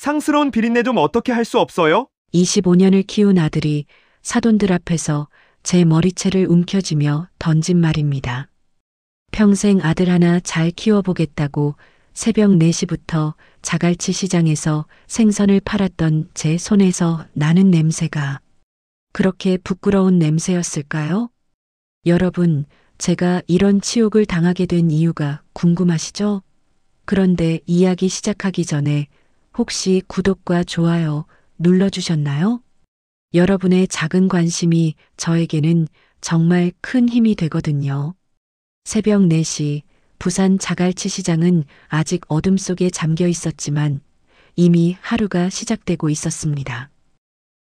상스러운 비린내 좀 어떻게 할 수 없어요? 25년을 키운 아들이 사돈들 앞에서 제 머리채를 움켜쥐며 던진 말입니다. 평생 아들 하나 잘 키워보겠다고 새벽 4시부터 자갈치 시장에서 생선을 팔았던 제 손에서 나는 냄새가 그렇게 부끄러운 냄새였을까요? 여러분, 제가 이런 치욕을 당하게 된 이유가 궁금하시죠? 그런데 이야기 시작하기 전에 혹시 구독과 좋아요 눌러주셨나요? 여러분의 작은 관심이 저에게는 정말 큰 힘이 되거든요. 새벽 4시 부산 자갈치 시장은 아직 어둠 속에 잠겨 있었지만 이미 하루가 시작되고 있었습니다.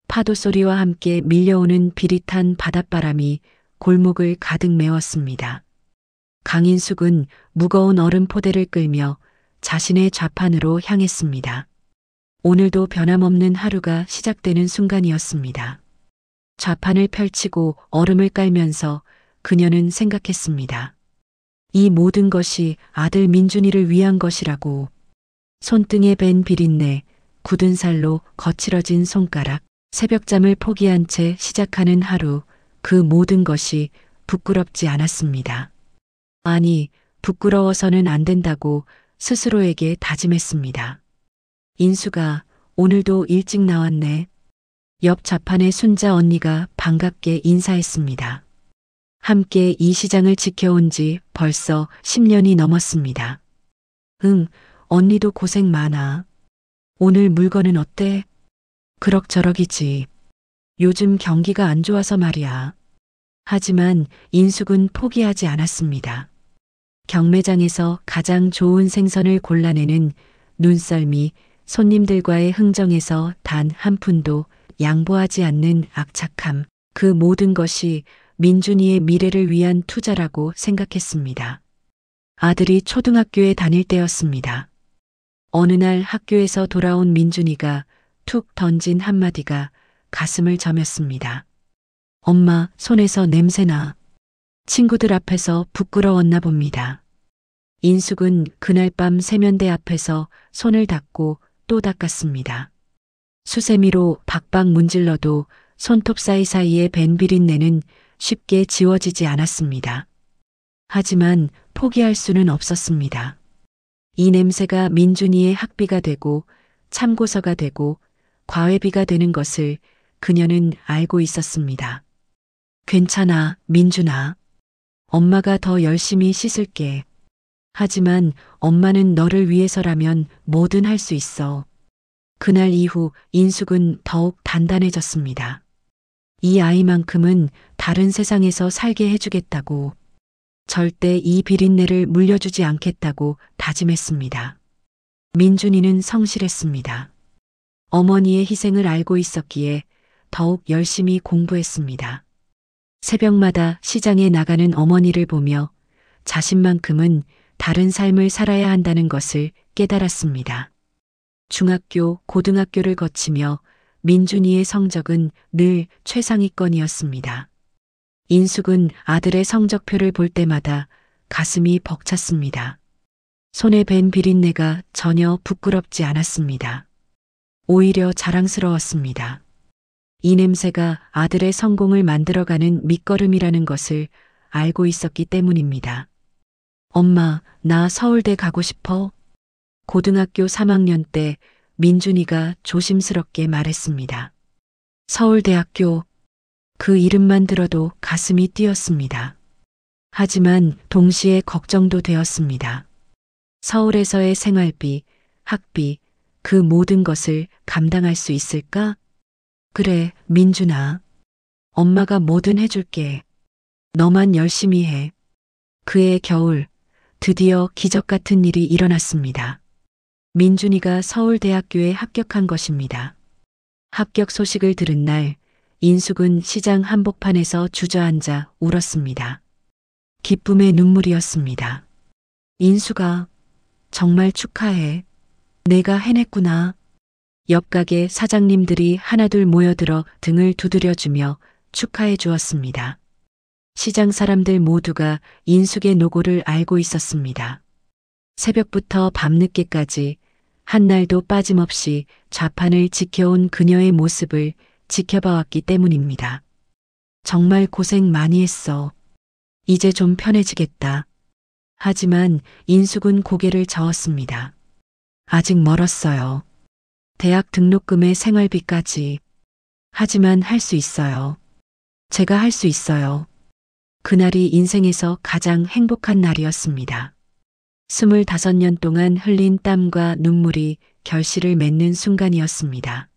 파도 소리와 함께 밀려오는 비릿한 바닷바람이 골목을 가득 메웠습니다. 강인숙은 무거운 얼음 포대를 끌며 자신의 좌판으로 향했습니다. 오늘도 변함없는 하루가 시작되는 순간이었습니다. 좌판을 펼치고 얼음을 깔면서 그녀는 생각했습니다. 이 모든 것이 아들 민준이를 위한 것이라고. 손등에 밴 비린내, 굳은 살로 거칠어진 손가락, 새벽잠을 포기한 채 시작하는 하루, 그 모든 것이 부끄럽지 않았습니다. 아니, 부끄러워서는 안 된다고 스스로에게 다짐했습니다. 인수가 오늘도 일찍 나왔네. 옆 좌판의 순자 언니가 반갑게 인사했습니다. 함께 이 시장을 지켜온 지 벌써 10년이 넘었습니다. 응, 언니도 고생 많아. 오늘 물건은 어때? 그럭저럭이지. 요즘 경기가 안 좋아서 말이야. 하지만 인숙은 포기하지 않았습니다. 경매장에서 가장 좋은 생선을 골라내는 눈썰미, 손님들과의 흥정에서 단 한 푼도 양보하지 않는 악착함, 그 모든 것이 민준이의 미래를 위한 투자라고 생각했습니다. 아들이 초등학교에 다닐 때였습니다. 어느 날 학교에서 돌아온 민준이가 툭 던진 한마디가 가슴을 저몄습니다. 엄마, 손에서 냄새나. 친구들 앞에서 부끄러웠나 봅니다. 인숙은 그날 밤 세면대 앞에서 손을 닦고 또 닦았습니다. 수세미로 박박 문질러도 손톱 사이사이에 밴 비린내는 쉽게 지워지지 않았습니다. 하지만 포기할 수는 없었습니다. 이 냄새가 민준이의 학비가 되고 참고서가 되고 과외비가 되는 것을 그녀는 알고 있었습니다. 괜찮아, 민준아. 엄마가 더 열심히 씻을게. 하지만 엄마는 너를 위해서라면 뭐든 할 수 있어. 그날 이후 인숙은 더욱 단단해졌습니다. 이 아이만큼은 다른 세상에서 살게 해주겠다고, 절대 이 비린내를 물려주지 않겠다고 다짐했습니다. 민준이는 성실했습니다. 어머니의 희생을 알고 있었기에 더욱 열심히 공부했습니다. 새벽마다 시장에 나가는 어머니를 보며 자신만큼은 다른 삶을 살아야 한다는 것을 깨달았습니다. 중학교, 고등학교를 거치며 민준이의 성적은 늘 최상위권이었습니다. 인숙은 아들의 성적표를 볼 때마다 가슴이 벅찼습니다. 손에 밴 비린내가 전혀 부끄럽지 않았습니다. 오히려 자랑스러웠습니다. 이 냄새가 아들의 성공을 만들어가는 밑거름이라는 것을 알고 있었기 때문입니다. 엄마, 나 서울대 가고 싶어. 고등학교 3학년 때 민준이가 조심스럽게 말했습니다. 서울대학교, 그 이름만 들어도 가슴이 뛰었습니다. 하지만 동시에 걱정도 되었습니다. 서울에서의 생활비, 학비, 그 모든 것을 감당할 수 있을까? 그래, 민준아. 엄마가 뭐든 해줄게. 너만 열심히 해. 그해 겨울, 드디어 기적 같은 일이 일어났습니다. 민준이가 서울대학교에 합격한 것입니다. 합격 소식을 들은 날, 인숙은 시장 한복판에서 주저앉아 울었습니다. 기쁨의 눈물이었습니다. 인숙아, 정말 축하해. 내가 해냈구나. 옆 가게 사장님들이 하나둘 모여들어 등을 두드려주며 축하해 주었습니다. 시장 사람들 모두가 인숙의 노고를 알고 있었습니다. 새벽부터 밤늦게까지 한날도 빠짐없이 좌판을 지켜온 그녀의 모습을 지켜봐왔기 때문입니다. 정말 고생 많이 했어. 이제 좀 편해지겠다. 하지만 인숙은 고개를 저었습니다. 아직 멀었어요. 대학 등록금에 생활비까지. 하지만 할 수 있어요. 제가 할 수 있어요. 그날이 인생에서 가장 행복한 날이었습니다. 25년 동안 흘린 땀과 눈물이 결실을 맺는 순간이었습니다.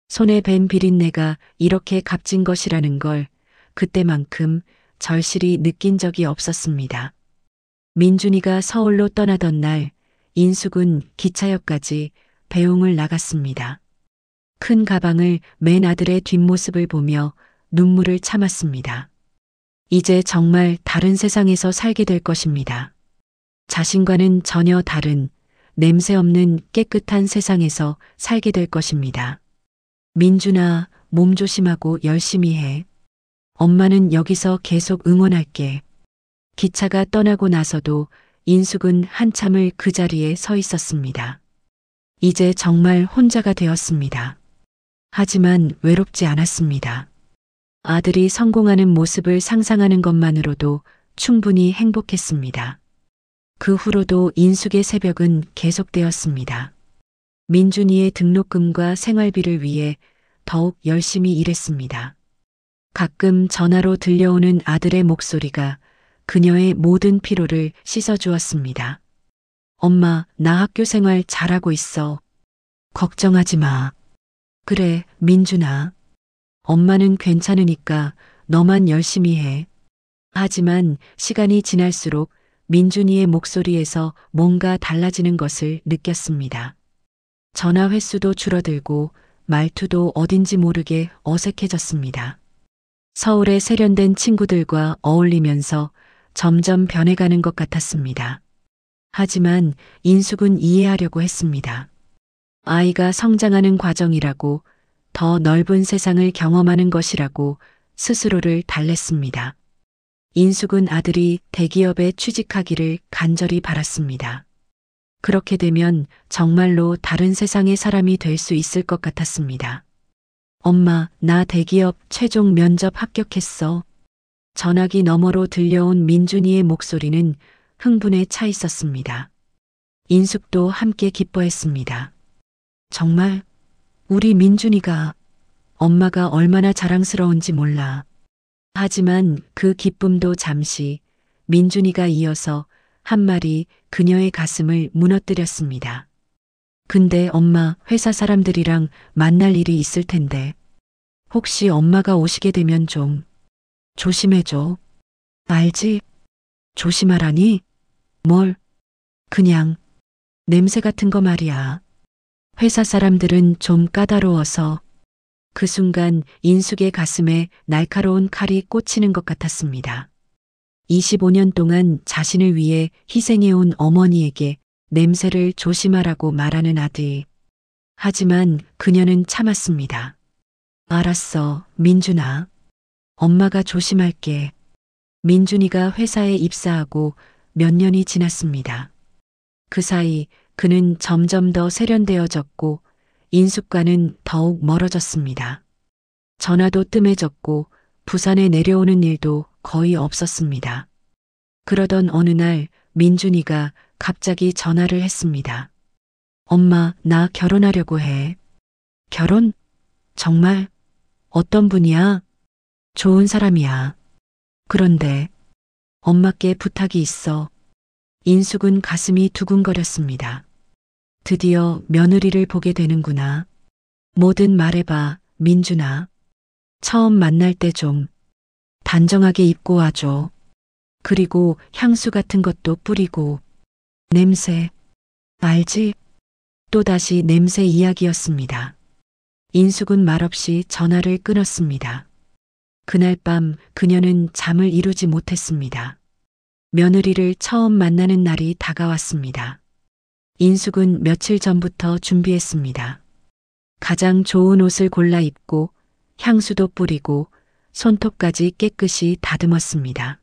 손에 밴 비린내가 이렇게 값진 것이라는 걸 그때만큼 절실히 느낀 적이 없었습니다. 민준이가 서울로 떠나던 날 인숙은 기차역까지 배웅을 나갔습니다. 큰 가방을 맨 아들의 뒷모습을 보며 눈물을 참았습니다. 이제 정말 다른 세상에서 살게 될 것입니다. 자신과는 전혀 다른 냄새 없는 깨끗한 세상에서 살게 될 것입니다. 민준아, 몸 조심하고 열심히 해. 엄마는 여기서 계속 응원할게. 기차가 떠나고 나서도 인숙은 한참을 그 자리에 서 있었습니다. 이제 정말 혼자가 되었습니다. 하지만 외롭지 않았습니다. 아들이 성공하는 모습을 상상하는 것만으로도 충분히 행복했습니다. 그 후로도 인숙의 새벽은 계속되었습니다. 민준이의 등록금과 생활비를 위해 더욱 열심히 일했습니다. 가끔 전화로 들려오는 아들의 목소리가 그녀의 모든 피로를 씻어주었습니다. 엄마, 나 학교 생활 잘하고 있어. 걱정하지 마. 그래, 민준아. 엄마는 괜찮으니까 너만 열심히 해. 하지만 시간이 지날수록 민준이의 목소리에서 뭔가 달라지는 것을 느꼈습니다. 전화 횟수도 줄어들고 말투도 어딘지 모르게 어색해졌습니다. 서울의 세련된 친구들과 어울리면서 점점 변해가는 것 같았습니다. 하지만 인숙은 이해하려고 했습니다. 아이가 성장하는 과정이라고, 더 넓은 세상을 경험하는 것이라고 스스로를 달랬습니다. 인숙은 아들이 대기업에 취직하기를 간절히 바랐습니다. 그렇게 되면 정말로 다른 세상의 사람이 될 수 있을 것 같았습니다. 엄마, 나 대기업 최종 면접 합격했어. 전화기 너머로 들려온 민준이의 목소리는 흥분에 차 있었습니다. 인숙도 함께 기뻐했습니다. 정말 우리 민준이가, 엄마가 얼마나 자랑스러운지 몰라. 하지만 그 기쁨도 잠시, 민준이가 이어서 한 말이 그녀의 가슴을 무너뜨렸습니다. 근데 엄마, 회사 사람들이랑 만날 일이 있을 텐데. 혹시 엄마가 오시게 되면 좀 조심해줘. 알지? 조심하라니? 뭘? 그냥 냄새 같은 거 말이야. 회사 사람들은 좀 까다로워서. 그 순간 인숙의 가슴에 날카로운 칼이 꽂히는 것 같았습니다. 25년 동안 자신을 위해 희생해온 어머니에게 냄새를 조심하라고 말하는 아들. 하지만 그녀는 참았습니다. 알았어, 민준아. 엄마가 조심할게. 민준이가 회사에 입사하고 몇 년이 지났습니다. 그 사이 그는 점점 더 세련되어졌고 인숙과는 더욱 멀어졌습니다. 전화도 뜸해졌고 부산에 내려오는 일도 거의 없었습니다. 그러던 어느 날 민준이가 갑자기 전화를 했습니다. 엄마, 나 결혼하려고 해. 결혼? 정말? 어떤 분이야? 좋은 사람이야. 그런데 엄마께 부탁이 있어. 인숙은 가슴이 두근거렸습니다. 드디어 며느리를 보게 되는구나. 뭐든 말해봐, 민준아. 처음 만날 때 좀 단정하게 입고 와줘. 그리고 향수 같은 것도 뿌리고. 냄새. 알지? 또다시 냄새 이야기였습니다. 인숙은 말없이 전화를 끊었습니다. 그날 밤 그녀는 잠을 이루지 못했습니다. 며느리를 처음 만나는 날이 다가왔습니다. 인숙은 며칠 전부터 준비했습니다. 가장 좋은 옷을 골라 입고 향수도 뿌리고 손톱까지 깨끗이 다듬었습니다.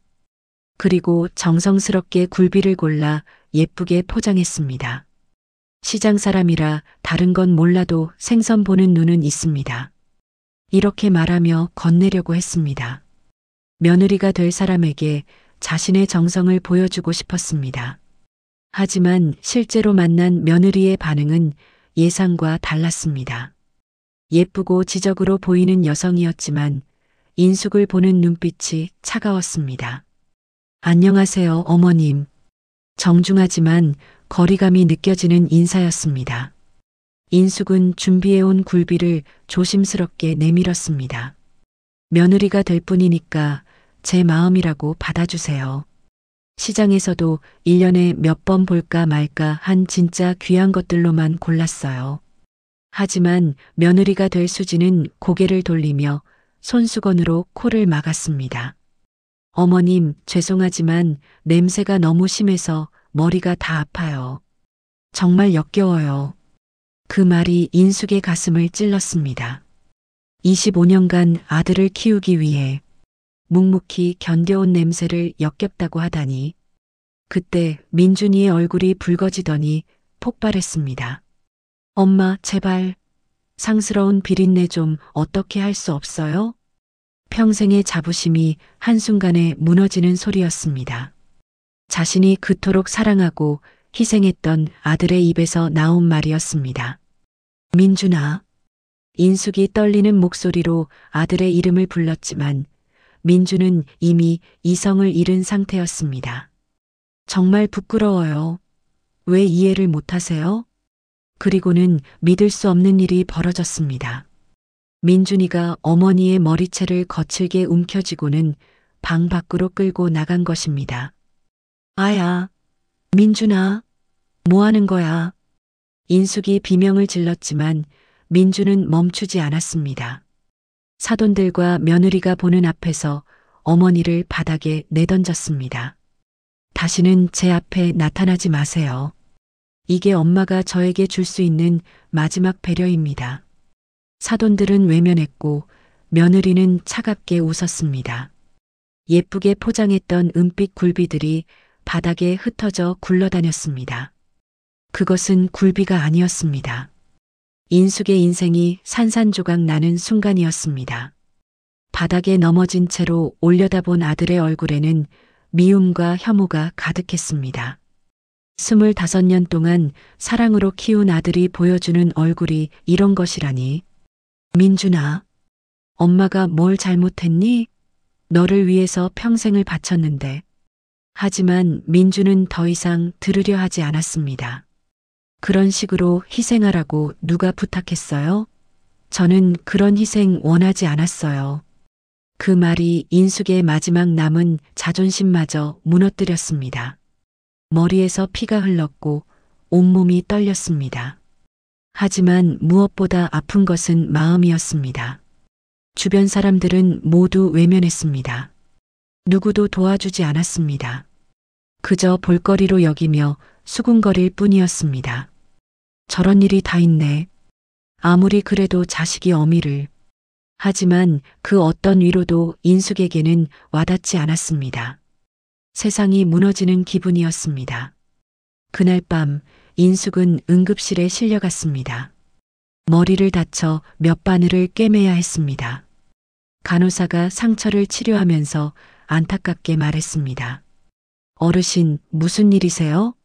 그리고 정성스럽게 굴비를 골라 예쁘게 포장했습니다. 시장 사람이라 다른 건 몰라도 생선 보는 눈은 있습니다. 이렇게 말하며 건네려고 했습니다. 며느리가 될 사람에게 자신의 정성을 보여주고 싶었습니다. 하지만 실제로 만난 며느리의 반응은 예상과 달랐습니다. 예쁘고 지적으로 보이는 여성이었지만 인숙을 보는 눈빛이 차가웠습니다. 안녕하세요, 어머님. 정중하지만 거리감이 느껴지는 인사였습니다. 인숙은 준비해온 굴비를 조심스럽게 내밀었습니다. 며느리가 될 뿐이니까 제 마음이라고 받아주세요. 시장에서도 1년에 몇 번 볼까 말까 한 진짜 귀한 것들로만 골랐어요. 하지만 며느리가 될 수지는 고개를 돌리며 손수건으로 코를 막았습니다. 어머님, 죄송하지만 냄새가 너무 심해서 머리가 다 아파요. 정말 역겨워요. 그 말이 인숙의 가슴을 찔렀습니다. 25년간 아들을 키우기 위해 묵묵히 견뎌온 냄새를 역겹다고 하다니. 그때 민준이의 얼굴이 붉어지더니 폭발했습니다. 엄마, 제발. 상스러운 비린내 좀 어떻게 할 수 없어요? 평생의 자부심이 한순간에 무너지는 소리였습니다. 자신이 그토록 사랑하고 희생했던 아들의 입에서 나온 말이었습니다. 민준아. 인숙이 떨리는 목소리로 아들의 이름을 불렀지만 민준은 이미 이성을 잃은 상태였습니다. 정말 부끄러워요. 왜 이해를 못하세요? 그리고는 믿을 수 없는 일이 벌어졌습니다. 민준이가 어머니의 머리채를 거칠게 움켜쥐고는 방 밖으로 끌고 나간 것입니다. 아야, 민준아, 뭐 하는 거야? 인숙이 비명을 질렀지만 민준은 멈추지 않았습니다. 사돈들과 며느리가 보는 앞에서 어머니를 바닥에 내던졌습니다. 다시는 제 앞에 나타나지 마세요. 이게 엄마가 저에게 줄 수 있는 마지막 배려입니다. 사돈들은 외면했고 며느리는 차갑게 웃었습니다. 예쁘게 포장했던 은빛 굴비들이 바닥에 흩어져 굴러다녔습니다. 그것은 굴비가 아니었습니다. 인숙의 인생이 산산조각 나는 순간이었습니다. 바닥에 넘어진 채로 올려다본 아들의 얼굴에는 미움과 혐오가 가득했습니다. 25년 동안 사랑으로 키운 아들이 보여주는 얼굴이 이런 것이라니. 민준아, 엄마가 뭘 잘못했니? 너를 위해서 평생을 바쳤는데. 하지만 민준은 더 이상 들으려 하지 않았습니다. 그런 식으로 희생하라고 누가 부탁했어요? 저는 그런 희생 원하지 않았어요. 그 말이 인숙의 마지막 남은 자존심마저 무너뜨렸습니다. 머리에서 피가 흘렀고 온몸이 떨렸습니다. 하지만 무엇보다 아픈 것은 마음이었습니다. 주변 사람들은 모두 외면했습니다. 누구도 도와주지 않았습니다. 그저 볼거리로 여기며 수군거릴 뿐이었습니다. 저런 일이 다 있네. 아무리 그래도 자식이 어미를. 하지만 그 어떤 위로도 인숙에게는 와닿지 않았습니다. 세상이 무너지는 기분이었습니다. 그날 밤 인숙은 응급실에 실려갔습니다. 머리를 다쳐 몇 바늘을 꿰매야 했습니다. 간호사가 상처를 치료하면서 안타깝게 말했습니다. 어르신, 무슨 일이세요?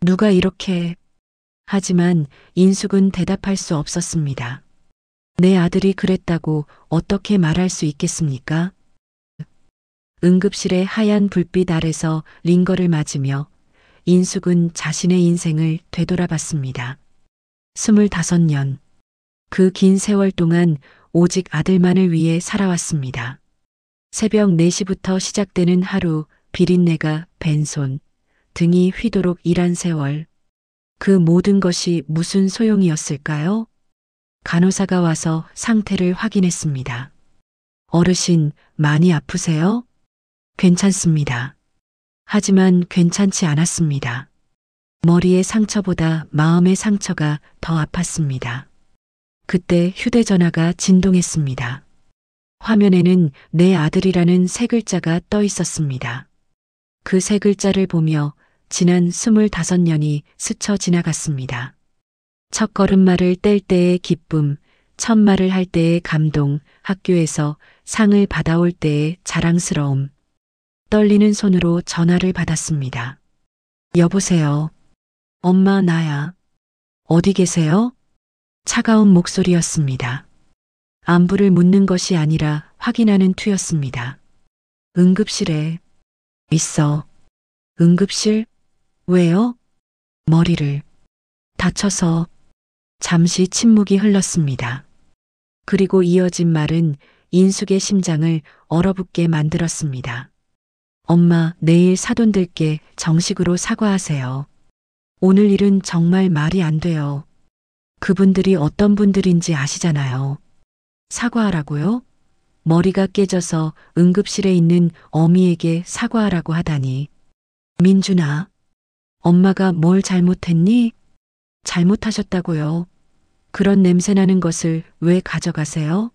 누가 이렇게... 하지만 인숙은 대답할 수 없었습니다. 내 아들이 그랬다고 어떻게 말할 수 있겠습니까? 응급실의 하얀 불빛 아래서 링거를 맞으며 인숙은 자신의 인생을 되돌아봤습니다. 25년. 그 긴 세월 동안 오직 아들만을 위해 살아왔습니다. 새벽 4시부터 시작되는 하루, 비린내가 벤손, 등이 휘도록 일한 세월. 그 모든 것이 무슨 소용이었을까요? 간호사가 와서 상태를 확인했습니다. 어르신, 많이 아프세요? 괜찮습니다. 하지만 괜찮지 않았습니다. 머리의 상처보다 마음의 상처가 더 아팠습니다. 그때 휴대전화가 진동했습니다. 화면에는 내 아들이라는 세 글자가 떠 있었습니다. 그 세 글자를 보며 지난 25년이 스쳐 지나갔습니다. 첫 걸음마를 뗄 때의 기쁨, 첫 말을 할 때의 감동, 학교에서 상을 받아올 때의 자랑스러움. 떨리는 손으로 전화를 받았습니다. 여보세요. 엄마, 나야. 어디 계세요? 차가운 목소리였습니다. 안부를 묻는 것이 아니라 확인하는 투였습니다. 응급실에 있어. 응급실? 왜요? 머리를 다쳐서. 잠시 침묵이 흘렀습니다. 그리고 이어진 말은 인숙의 심장을 얼어붙게 만들었습니다. 엄마, 내일 사돈들께 정식으로 사과하세요. 오늘 일은 정말 말이 안 돼요. 그분들이 어떤 분들인지 아시잖아요. 사과하라고요? 머리가 깨져서 응급실에 있는 어미에게 사과하라고 하다니. 민준아, 엄마가 뭘 잘못했니? 잘못하셨다고요. 그런 냄새나는 것을 왜 가져가세요?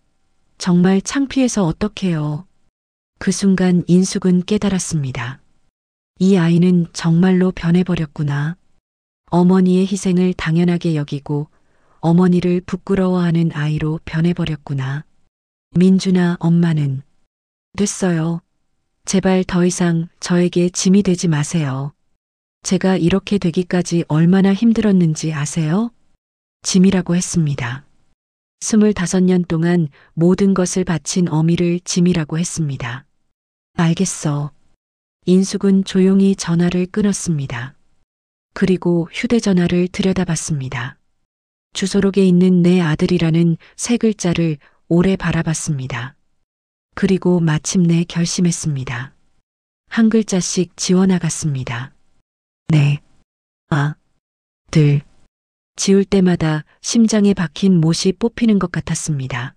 정말 창피해서 어떡해요. 그 순간 인숙은 깨달았습니다. 이 아이는 정말로 변해버렸구나. 어머니의 희생을 당연하게 여기고 어머니를 부끄러워하는 아이로 변해버렸구나. 민준아, 엄마는 됐어요. 제발 더 이상 저에게 짐이 되지 마세요. 제가 이렇게 되기까지 얼마나 힘들었는지 아세요? 짐이라고 했습니다. 25년 동안 모든 것을 바친 어미를 짐이라고 했습니다. 알겠어. 인숙은 조용히 전화를 끊었습니다. 그리고 휴대전화를 들여다봤습니다. 주소록에 있는 내 아들이라는 세 글자를 오래 바라봤습니다. 그리고 마침내 결심했습니다. 한 글자씩 지워나갔습니다. 네. 들. 지울 때마다 심장에 박힌 못이 뽑히는 것 같았습니다.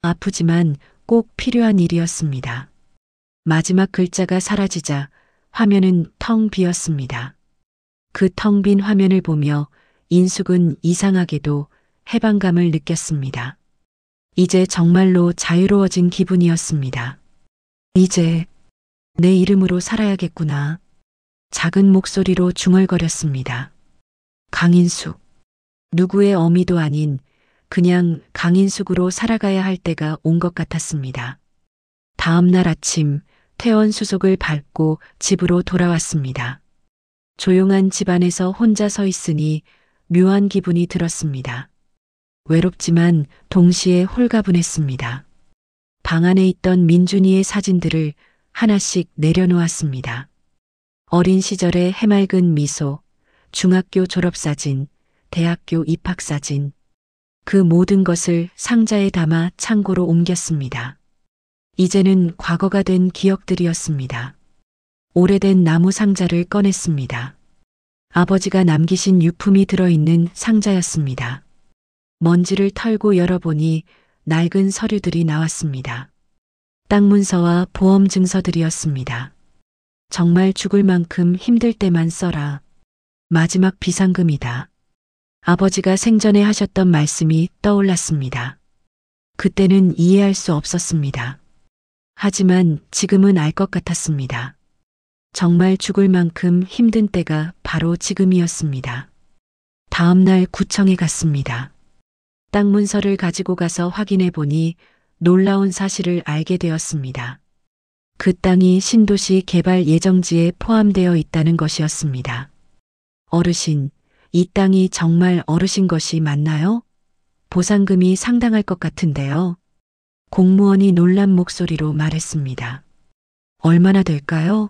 아프지만 꼭 필요한 일이었습니다. 마지막 글자가 사라지자 화면은 텅 비었습니다. 그 텅 빈 화면을 보며 인숙은 이상하게도 해방감을 느꼈습니다. 이제 정말로 자유로워진 기분이었습니다. 이제 내 이름으로 살아야겠구나. 작은 목소리로 중얼거렸습니다. 강인숙. 누구의 어미도 아닌 그냥 강인숙으로 살아가야 할 때가 온 것 같았습니다. 다음 날 아침 퇴원 수속을 밟고 집으로 돌아왔습니다. 조용한 집안에서 혼자 서 있으니 묘한 기분이 들었습니다. 외롭지만 동시에 홀가분했습니다. 방 안에 있던 민준이의 사진들을 하나씩 내려놓았습니다. 어린 시절의 해맑은 미소, 중학교 졸업사진, 대학교 입학사진, 그 모든 것을 상자에 담아 창고로 옮겼습니다. 이제는 과거가 된 기억들이었습니다. 오래된 나무 상자를 꺼냈습니다. 아버지가 남기신 유품이 들어있는 상자였습니다. 먼지를 털고 열어보니 낡은 서류들이 나왔습니다. 땅 문서와 보험 증서들이었습니다. 정말 죽을 만큼 힘들 때만 써라. 마지막 비상금이다. 아버지가 생전에 하셨던 말씀이 떠올랐습니다. 그때는 이해할 수 없었습니다. 하지만 지금은 알 것 같았습니다. 정말 죽을 만큼 힘든 때가 바로 지금이었습니다. 다음 날 구청에 갔습니다. 땅 문서를 가지고 가서 확인해 보니 놀라운 사실을 알게 되었습니다. 그 땅이 신도시 개발 예정지에 포함되어 있다는 것이었습니다. 어르신, 이 땅이 정말 어르신 것이 맞나요? 보상금이 상당할 것 같은데요. 공무원이 놀란 목소리로 말했습니다. 얼마나 될까요?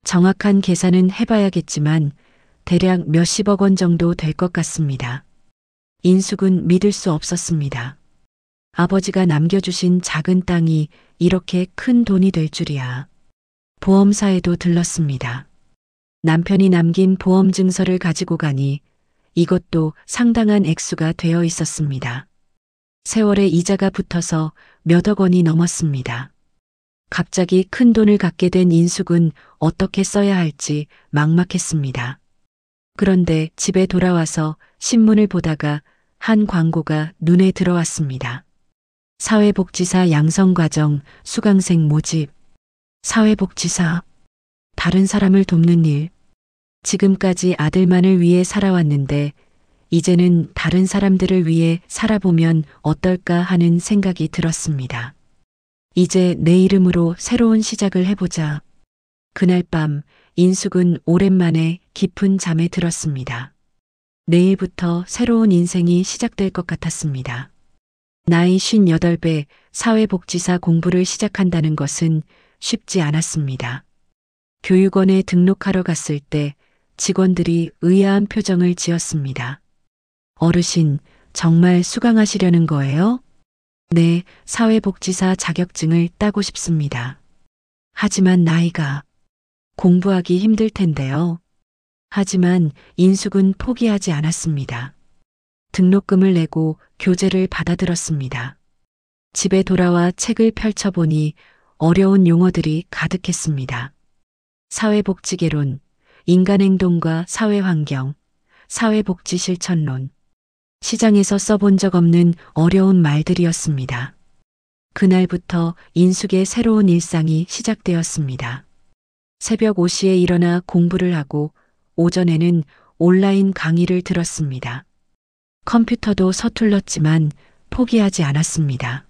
정확한 계산은 해봐야겠지만 대략 몇십억 원 정도 될 것 같습니다. 인숙은 믿을 수 없었습니다. 아버지가 남겨주신 작은 땅이 이렇게 큰 돈이 될 줄이야. 보험사에도 들렀습니다. 남편이 남긴 보험 증서를 가지고 가니 이것도 상당한 액수가 되어 있었습니다. 세월의 이자가 붙어서 몇억 원이 넘었습니다. 갑자기 큰 돈을 갖게 된 인숙은 어떻게 써야 할지 막막했습니다. 그런데 집에 돌아와서 신문을 보다가 한 광고가 눈에 들어왔습니다. 사회복지사 양성과정 수강생 모집. 사회복지사. 다른 사람을 돕는 일. 지금까지 아들만을 위해 살아왔는데 이제는 다른 사람들을 위해 살아보면 어떨까 하는 생각이 들었습니다. 이제 내 이름으로 새로운 시작을 해보자. 그날 밤 인숙은 오랜만에 깊은 잠에 들었습니다. 내일부터 새로운 인생이 시작될 것 같았습니다. 나이 58배 사회복지사 공부를 시작한다는 것은 쉽지 않았습니다. 교육원에 등록하러 갔을 때 직원들이 의아한 표정을 지었습니다. 어르신, 정말 수강하시려는 거예요? 네, 사회복지사 자격증을 따고 싶습니다. 하지만 나이가 공부하기 힘들 텐데요. 하지만 인숙은 포기하지 않았습니다. 등록금을 내고 교재를 받아들었습니다. 집에 돌아와 책을 펼쳐보니 어려운 용어들이 가득했습니다. 사회복지개론, 인간행동과 사회환경, 사회복지실천론, 시장에서 써본 적 없는 어려운 말들이었습니다. 그날부터 인숙의 새로운 일상이 시작되었습니다. 새벽 5시에 일어나 공부를 하고 오전에는 온라인 강의를 들었습니다. 컴퓨터도 서툴렀지만 포기하지 않았습니다.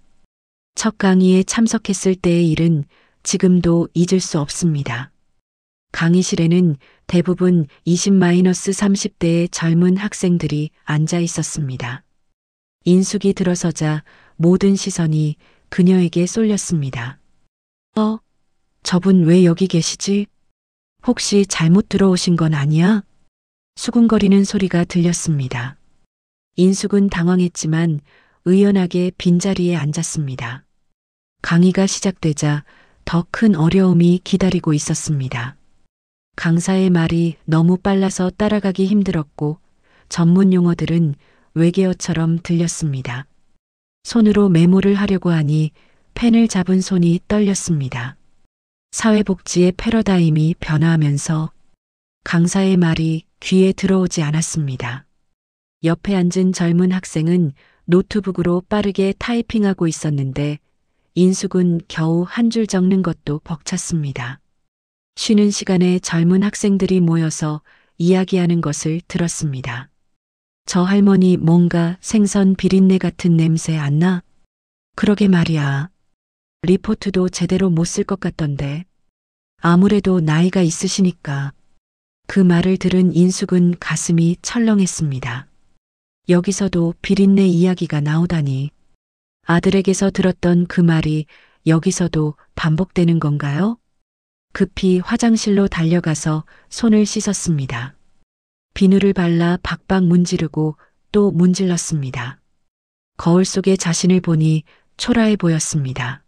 첫 강의에 참석했을 때의 일은 지금도 잊을 수 없습니다. 강의실에는 대부분 20-30대의 젊은 학생들이 앉아 있었습니다. 인숙이 들어서자 모든 시선이 그녀에게 쏠렸습니다. 저분 왜 여기 계시지? 혹시 잘못 들어오신 건 아니야? 수군거리는 소리가 들렸습니다. 인숙은 당황했지만 의연하게 빈자리에 앉았습니다. 강의가 시작되자 더 큰 어려움이 기다리고 있었습니다. 강사의 말이 너무 빨라서 따라가기 힘들었고 전문 용어들은 외계어처럼 들렸습니다. 손으로 메모를 하려고 하니 펜을 잡은 손이 떨렸습니다. 사회복지의 패러다임이 변화하면서 강사의 말이 귀에 들어오지 않았습니다. 옆에 앉은 젊은 학생은 노트북으로 빠르게 타이핑하고 있었는데 인숙은 겨우 한 줄 적는 것도 벅찼습니다. 쉬는 시간에 젊은 학생들이 모여서 이야기하는 것을 들었습니다. 저 할머니 뭔가 생선 비린내 같은 냄새 안 나? 그러게 말이야. 리포트도 제대로 못 쓸 것 같던데. 아무래도 나이가 있으시니까. 그 말을 들은 인숙은 가슴이 철렁했습니다. 여기서도 비린내 이야기가 나오다니. 아들에게서 들었던 그 말이 여기서도 반복되는 건가요? 급히 화장실로 달려가서 손을 씻었습니다. 비누를 발라 박박 문지르고 또 문질렀습니다. 거울 속에 자신을 보니 초라해 보였습니다.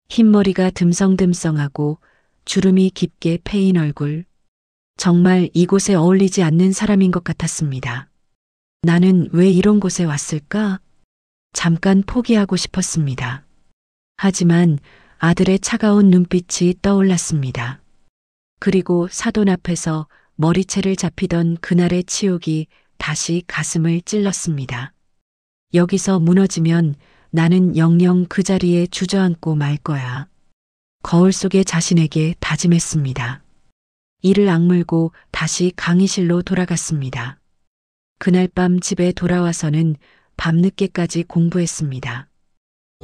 흰머리가 듬성듬성하고 주름이 깊게 패인 얼굴. 정말 이곳에 어울리지 않는 사람인 것 같았습니다. 나는 왜 이런 곳에 왔을까? 잠깐 포기하고 싶었습니다. 하지만 아들의 차가운 눈빛이 떠올랐습니다. 그리고 사돈 앞에서 머리채를 잡히던 그날의 치욕이 다시 가슴을 찔렀습니다. 여기서 무너지면 나는 영영 그 자리에 주저앉고 말 거야. 거울 속의 자신에게 다짐했습니다. 이를 악물고 다시 강의실로 돌아갔습니다. 그날 밤 집에 돌아와서는 밤늦게까지 공부했습니다.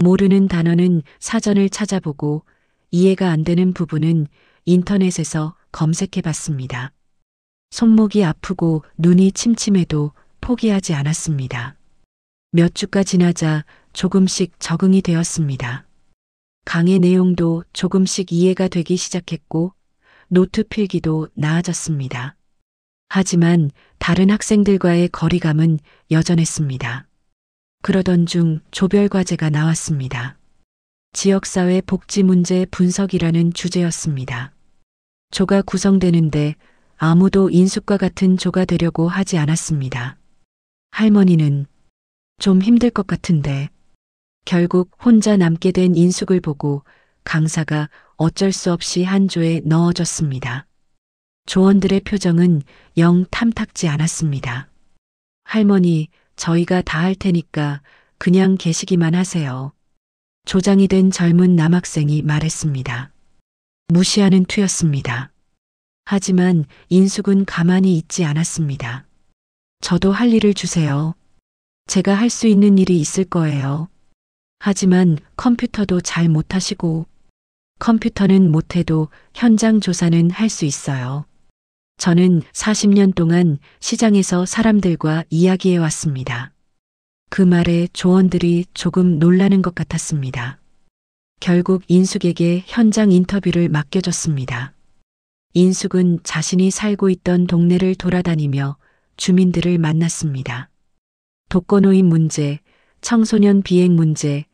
모르는 단어는 사전을 찾아보고 이해가 안 되는 부분은 인터넷에서 검색해 봤습니다. 손목이 아프고 눈이 침침해도 포기하지 않았습니다. 몇 주가 지나자 조금씩 적응이 되었습니다. 강의 내용도 조금씩 이해가 되기 시작했고 노트 필기도 나아졌습니다. 하지만 다른 학생들과의 거리감은 여전했습니다. 그러던 중 조별과제가 나왔습니다. 지역사회 복지 문제 분석이라는 주제였습니다. 조가 구성되는데 아무도 인숙과 같은 조가 되려고 하지 않았습니다. 할머니는 좀 힘들 것 같은데 결국 혼자 남게 된 인숙을 보고 강사가 어쩔 수 없이 한 조에 넣어줬습니다. 조원들의 표정은 영 탐탁지 않았습니다. 할머니, 저희가 다 할 테니까 그냥 계시기만 하세요. 조장이 된 젊은 남학생이 말했습니다. 무시하는 투였습니다. 하지만 인숙은 가만히 있지 않았습니다. 저도 할 일을 주세요. 제가 할 수 있는 일이 있을 거예요. 하지만 컴퓨터도 잘 못하시고, 컴퓨터는 못해도 현장 조사는 할 수 있어요. 저는 40년 동안 시장에서 사람들과 이야기해 왔습니다. 그 말에 조원들이 조금 놀라는 것 같았습니다. 결국 인숙에게 현장 인터뷰를 맡겨줬습니다. 인숙은 자신이 살고 있던 동네를 돌아다니며 주민들을 만났습니다. 독거노인 문제, 청소년 비행 문제,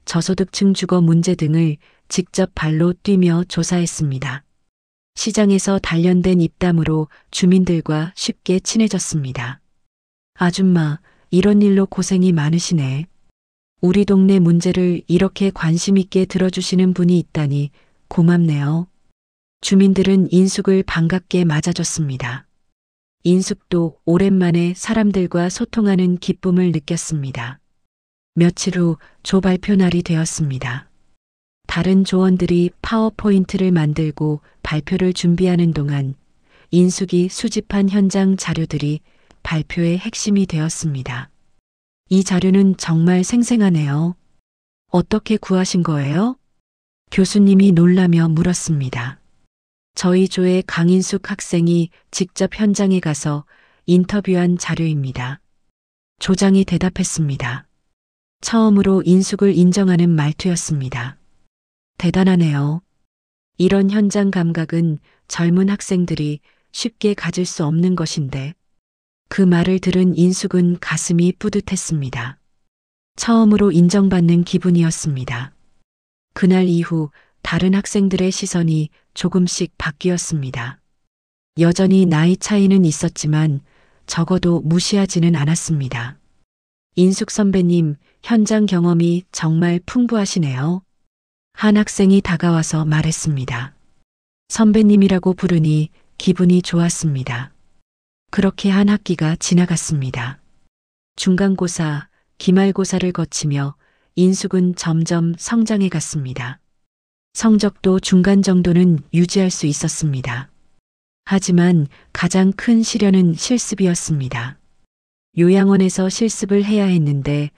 저소득층 주거 문제 등을 직접 발로 뛰며 조사했습니다. 시장에서 단련된 입담으로 주민들과 쉽게 친해졌습니다. 아줌마, 이런 일로 고생이 많으시네. 우리 동네 문제를 이렇게 관심 있게 들어주시는 분이 있다니 고맙네요. 주민들은 인숙을 반갑게 맞아줬습니다. 인숙도 오랜만에 사람들과 소통하는 기쁨을 느꼈습니다. 며칠 후 조발표 날이 되었습니다. 다른 조원들이 파워포인트를 만들고 발표를 준비하는 동안 인숙이 수집한 현장 자료들이 발표의 핵심이 되었습니다. 이 자료는 정말 생생하네요. 어떻게 구하신 거예요? 교수님이 놀라며 물었습니다. 저희 조의 강인숙 학생이 직접 현장에 가서 인터뷰한 자료입니다. 조장이 대답했습니다. 처음으로 인숙을 인정하는 말투였습니다. 대단하네요. 이런 현장 감각은 젊은 학생들이 쉽게 가질 수 없는 것인데, 그 말을 들은 인숙은 가슴이 뿌듯했습니다. 처음으로 인정받는 기분이었습니다. 그날 이후 다른 학생들의 시선이 조금씩 바뀌었습니다. 여전히 나이 차이는 있었지만 적어도 무시하지는 않았습니다. 인숙 선배님, 현장 경험이 정말 풍부하시네요. 한 학생이 다가와서 말했습니다. 선배님이라고 부르니 기분이 좋았습니다. 그렇게 한 학기가 지나갔습니다. 중간고사, 기말고사를 거치며 인숙은 점점 성장해 갔습니다. 성적도 중간 정도는 유지할 수 있었습니다. 하지만 가장 큰 시련은 실습이었습니다. 요양원에서 실습을 해야 했는데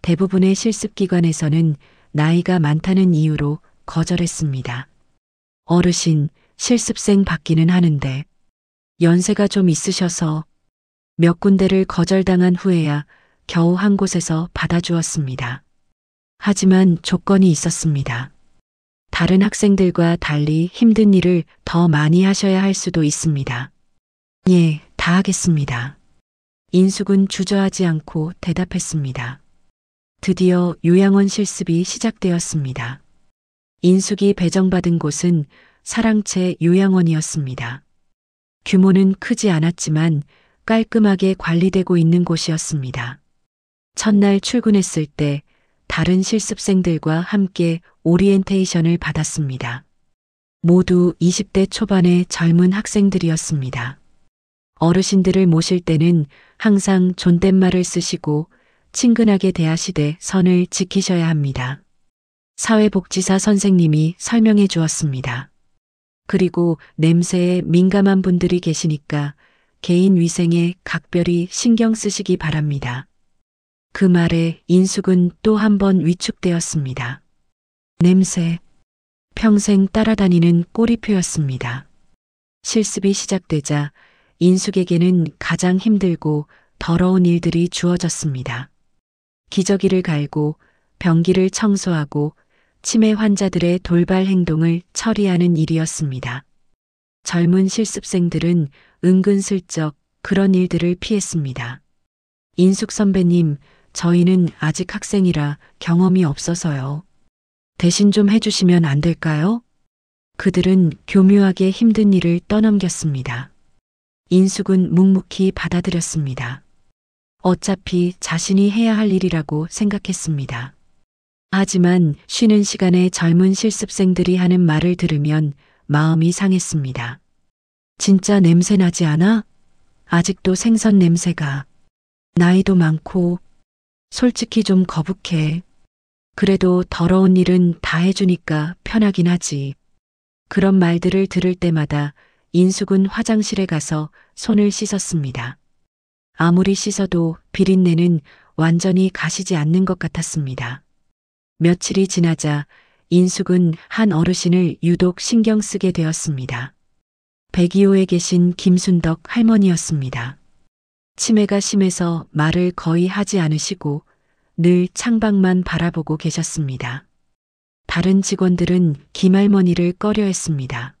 대부분의 실습기관에서는 나이가 많다는 이유로 거절했습니다. 어르신, 실습생 받기는 하는데 연세가 좀 있으셔서 몇 군데를 거절당한 후에야 겨우 한 곳에서 받아주었습니다. 하지만 조건이 있었습니다. 다른 학생들과 달리 힘든 일을 더 많이 하셔야 할 수도 있습니다. 예, 다 하겠습니다. 인숙은 주저하지 않고 대답했습니다. 드디어 요양원 실습이 시작되었습니다. 인숙이 배정받은 곳은 사랑채 요양원이었습니다. 규모는 크지 않았지만 깔끔하게 관리되고 있는 곳이었습니다. 첫날 출근했을 때 다른 실습생들과 함께 오리엔테이션을 받았습니다. 모두 20대 초반의 젊은 학생들이었습니다. 어르신들을 모실 때는 항상 존댓말을 쓰시고 친근하게 대하시되 선을 지키셔야 합니다. 사회복지사 선생님이 설명해 주었습니다. 그리고 냄새에 민감한 분들이 계시니까 개인 위생에 각별히 신경 쓰시기 바랍니다. 그 말에 인숙은 또 한 번 위축되었습니다. 냄새, 평생 따라다니는 꼬리표였습니다. 실습이 시작되자 인숙에게는 가장 힘들고 더러운 일들이 주어졌습니다. 기저귀를 갈고 변기를 청소하고 치매 환자들의 돌발 행동을 처리하는 일이었습니다. 젊은 실습생들은 은근슬쩍 그런 일들을 피했습니다. 인숙 선배님, 저희는 아직 학생이라 경험이 없어서요. 대신 좀 해주시면 안 될까요? 그들은 교묘하게 힘든 일을 떠넘겼습니다. 인숙은 묵묵히 받아들였습니다. 어차피 자신이 해야 할 일이라고 생각했습니다. 하지만 쉬는 시간에 젊은 실습생들이 하는 말을 들으면 마음이 상했습니다. 진짜 냄새 나지 않아? 아직도 생선 냄새가. 나이도 많고 솔직히 좀 거북해. 그래도 더러운 일은 다 해주니까 편하긴 하지. 그런 말들을 들을 때마다 인숙은 화장실에 가서 손을 씻었습니다. 아무리 씻어도 비린내는 완전히 가시지 않는 것 같았습니다. 며칠이 지나자 인숙은 한 어르신을 유독 신경 쓰게 되었습니다. 102호에 계신 김순덕 할머니였습니다. 치매가 심해서 말을 거의 하지 않으시고 늘 창밖만 바라보고 계셨습니다. 다른 직원들은 김할머니를 꺼려했습니다.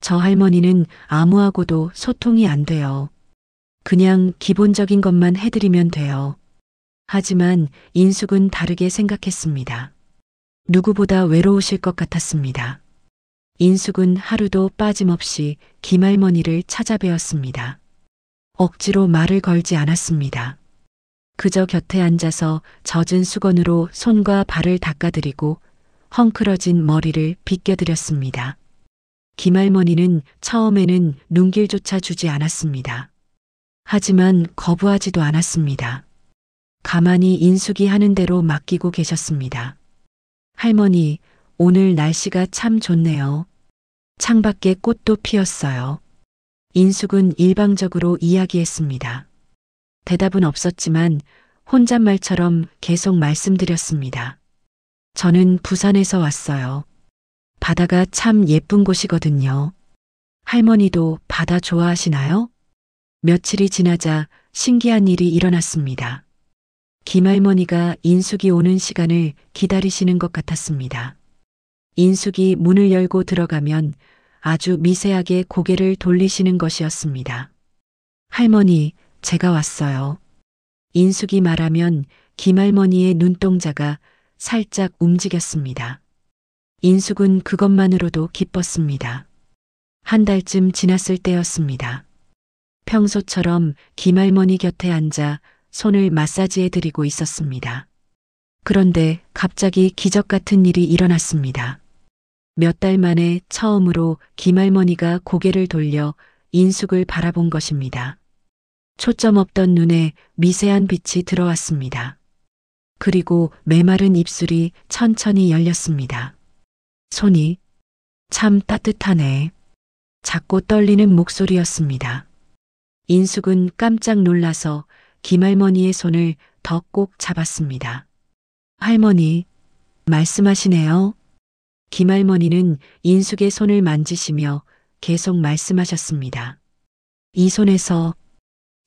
저 할머니는 아무하고도 소통이 안 돼요. 그냥 기본적인 것만 해드리면 돼요. 하지만 인숙은 다르게 생각했습니다. 누구보다 외로우실 것 같았습니다. 인숙은 하루도 빠짐없이 김할머니를 찾아뵈었습니다. 억지로 말을 걸지 않았습니다. 그저 곁에 앉아서 젖은 수건으로 손과 발을 닦아드리고 헝클어진 머리를 빗겨드렸습니다. 김할머니는 처음에는 눈길조차 주지 않았습니다. 하지만 거부하지도 않았습니다. 가만히 인숙이 하는 대로 맡기고 계셨습니다. 할머니, 오늘 날씨가 참 좋네요. 창밖에 꽃도 피었어요. 인숙은 일방적으로 이야기했습니다. 대답은 없었지만 혼잣말처럼 계속 말씀드렸습니다. 저는 부산에서 왔어요. 바다가 참 예쁜 곳이거든요. 할머니도 바다 좋아하시나요? 며칠이 지나자 신기한 일이 일어났습니다. 김할머니가 인숙이 오는 시간을 기다리시는 것 같았습니다. 인숙이 문을 열고 들어가면 아주 미세하게 고개를 돌리시는 것이었습니다. 할머니, 제가 왔어요. 인숙이 말하면 김할머니의 눈동자가 살짝 움직였습니다. 인숙은 그것만으로도 기뻤습니다. 한 달쯤 지났을 때였습니다. 평소처럼 김할머니 곁에 앉아 손을 마사지해 드리고 있었습니다. 그런데 갑자기 기적 같은 일이 일어났습니다. 몇 달 만에 처음으로 김할머니가 고개를 돌려 인숙을 바라본 것입니다. 초점 없던 눈에 미세한 빛이 들어왔습니다. 그리고 메마른 입술이 천천히 열렸습니다. 손이 참 따뜻하네. 작고 떨리는 목소리였습니다. 인숙은 깜짝 놀라서 김할머니의 손을 더 꼭 잡았습니다. 할머니, 말씀하시네요. 김할머니는 인숙의 손을 만지시며 계속 말씀하셨습니다. 이 손에서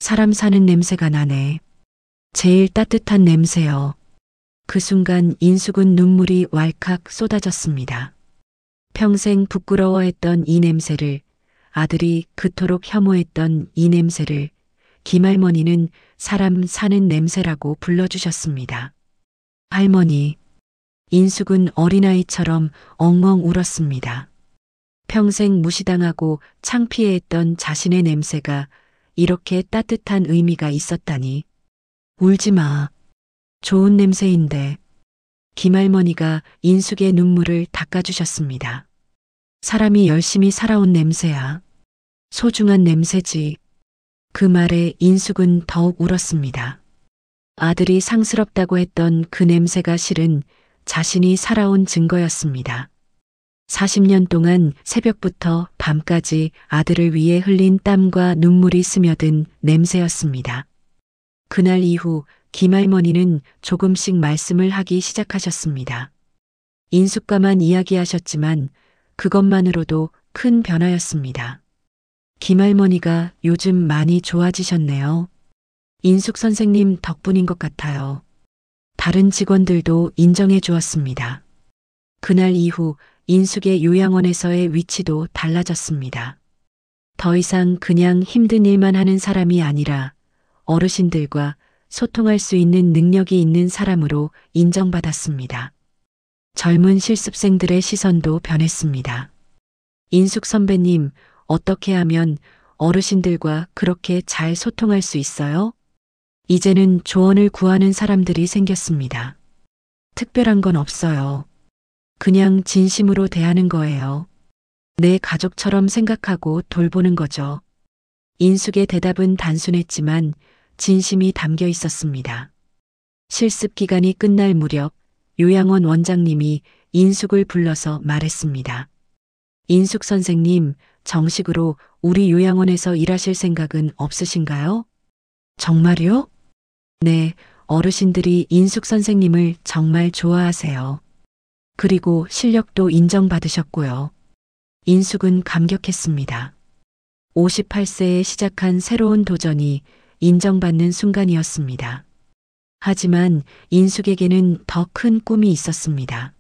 사람 사는 냄새가 나네. 제일 따뜻한 냄새요. 그 순간 인숙은 눈물이 왈칵 쏟아졌습니다. 평생 부끄러워했던 이 냄새를, 아들이 그토록 혐오했던 이 냄새를 김할머니는 사람 사는 냄새라고 불러주셨습니다. 할머니, 인숙은 어린아이처럼 엉엉 울었습니다. 평생 무시당하고 창피해했던 자신의 냄새가 이렇게 따뜻한 의미가 있었다니. 울지 마. 좋은 냄새인데. 김할머니가 인숙의 눈물을 닦아주셨습니다. 사람이 열심히 살아온 냄새야. 소중한 냄새지. 그 말에 인숙은 더욱 울었습니다. 아들이 상스럽다고 했던 그 냄새가 실은 자신이 살아온 증거였습니다. 40년 동안 새벽부터 밤까지 아들을 위해 흘린 땀과 눈물이 스며든 냄새였습니다. 그날 이후 김할머니는 조금씩 말씀을 하기 시작하셨습니다. 인숙과만 이야기하셨지만 그것만으로도 큰 변화였습니다. 김할머니가 요즘 많이 좋아지셨네요. 인숙 선생님 덕분인 것 같아요. 다른 직원들도 인정해 주었습니다. 그날 이후 인숙의 요양원에서의 위치도 달라졌습니다. 더 이상 그냥 힘든 일만 하는 사람이 아니라 어르신들과 소통할 수 있는 능력이 있는 사람으로 인정받았습니다. 젊은 실습생들의 시선도 변했습니다. 인숙 선배님, 어떻게 하면 어르신들과 그렇게 잘 소통할 수 있어요? 이제는 조언을 구하는 사람들이 생겼습니다. 특별한 건 없어요. 그냥 진심으로 대하는 거예요. 내 가족처럼 생각하고 돌보는 거죠. 인숙의 대답은 단순했지만 진심이 담겨 있었습니다. 실습 기간이 끝날 무렵 요양원 원장님이 인숙을 불러서 말했습니다. 인숙 선생님, 정식으로 우리 요양원에서 일하실 생각은 없으신가요? 정말요? 네, 어르신들이 인숙 선생님을 정말 좋아하세요. 그리고 실력도 인정받으셨고요. 인숙은 감격했습니다. 58세에 시작한 새로운 도전이 인정받는 순간이었습니다. 하지만 인숙에게는 더 큰 꿈이 있었습니다.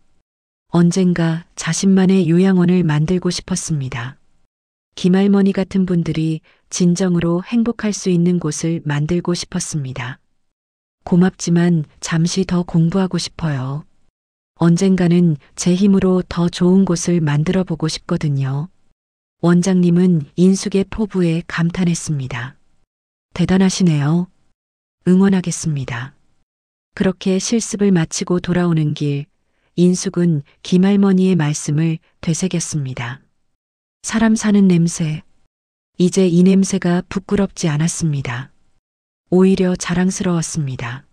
언젠가 자신만의 요양원을 만들고 싶었습니다. 김할머니 같은 분들이 진정으로 행복할 수 있는 곳을 만들고 싶었습니다. 고맙지만 잠시 더 공부하고 싶어요. 언젠가는 제 힘으로 더 좋은 곳을 만들어 보고 싶거든요. 원장님은 인숙의 포부에 감탄했습니다. 대단하시네요. 응원하겠습니다. 그렇게 실습을 마치고 돌아오는 길, 인숙은 김할머니의 말씀을 되새겼습니다. 사람 사는 냄새. 이제 이 냄새가 부끄럽지 않았습니다. 오히려 자랑스러웠습니다.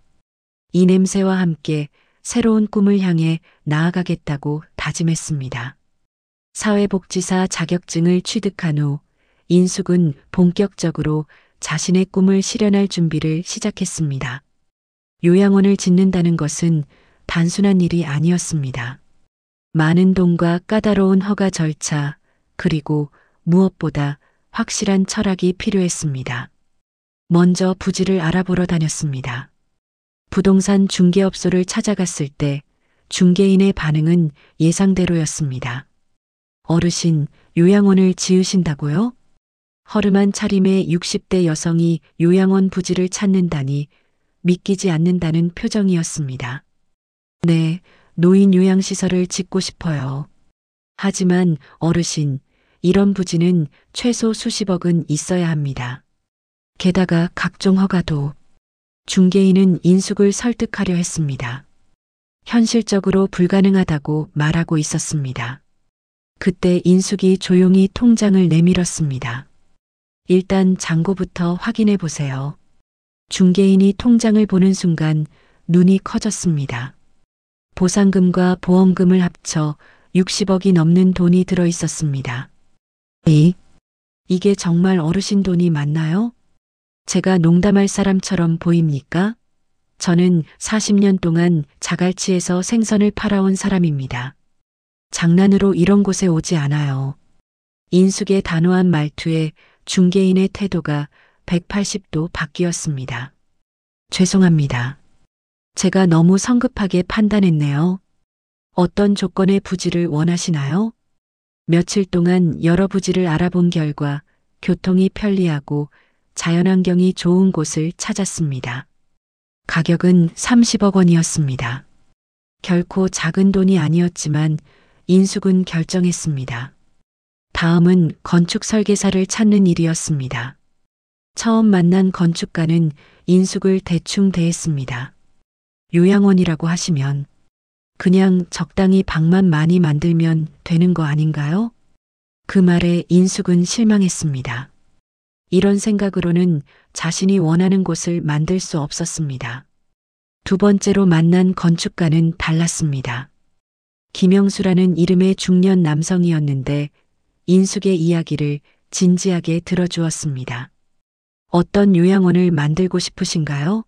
이 냄새와 함께 새로운 꿈을 향해 나아가겠다고 다짐했습니다. 사회복지사 자격증을 취득한 후 인숙은 본격적으로 자신의 꿈을 실현할 준비를 시작했습니다. 요양원을 짓는다는 것은 단순한 일이 아니었습니다. 많은 돈과 까다로운 허가 절차, 그리고 무엇보다 확실한 철학이 필요했습니다. 먼저 부지를 알아보러 다녔습니다. 부동산 중개업소를 찾아갔을 때 중개인의 반응은 예상대로였습니다. 어르신, 요양원을 지으신다고요? 허름한 차림의 60대 여성이 요양원 부지를 찾는다니 믿기지 않는다는 표정이었습니다. 네, 노인 요양시설을 짓고 싶어요. 하지만 어르신, 이런 부지는 최소 수십억은 있어야 합니다. 게다가 각종 허가도. 중개인은 인숙을 설득하려 했습니다. 현실적으로 불가능하다고 말하고 있었습니다. 그때 인숙이 조용히 통장을 내밀었습니다. 일단 잔고부터 확인해 보세요. 중개인이 통장을 보는 순간 눈이 커졌습니다. 보상금과 보험금을 합쳐 60억이 넘는 돈이 들어 있었습니다. 이게 정말 어르신 돈이 맞나요? 제가 농담할 사람처럼 보입니까? 저는 40년 동안 자갈치에서 생선을 팔아온 사람입니다. 장난으로 이런 곳에 오지 않아요. 인숙의 단호한 말투에 중개인의 태도가 180도 바뀌었습니다. 죄송합니다. 제가 너무 성급하게 판단했네요. 어떤 조건의 부지를 원하시나요? 며칠 동안 여러 부지를 알아본 결과 교통이 편리하고 자연환경이 좋은 곳을 찾았습니다. 가격은 30억 원이었습니다. 결코 작은 돈이 아니었지만 인숙은 결정했습니다. 다음은 건축 설계사를 찾는 일이었습니다. 처음 만난 건축가는 인숙을 대충 대했습니다. 요양원이라고 하시면 그냥 적당히 방만 많이 만들면 되는 거 아닌가요? 그 말에 인숙은 실망했습니다. 이런 생각으로는 자신이 원하는 곳을 만들 수 없었습니다. 두 번째로 만난 건축가는 달랐습니다. 김영수라는 이름의 중년 남성이었는데 인숙의 이야기를 진지하게 들어주었습니다. 어떤 요양원을 만들고 싶으신가요?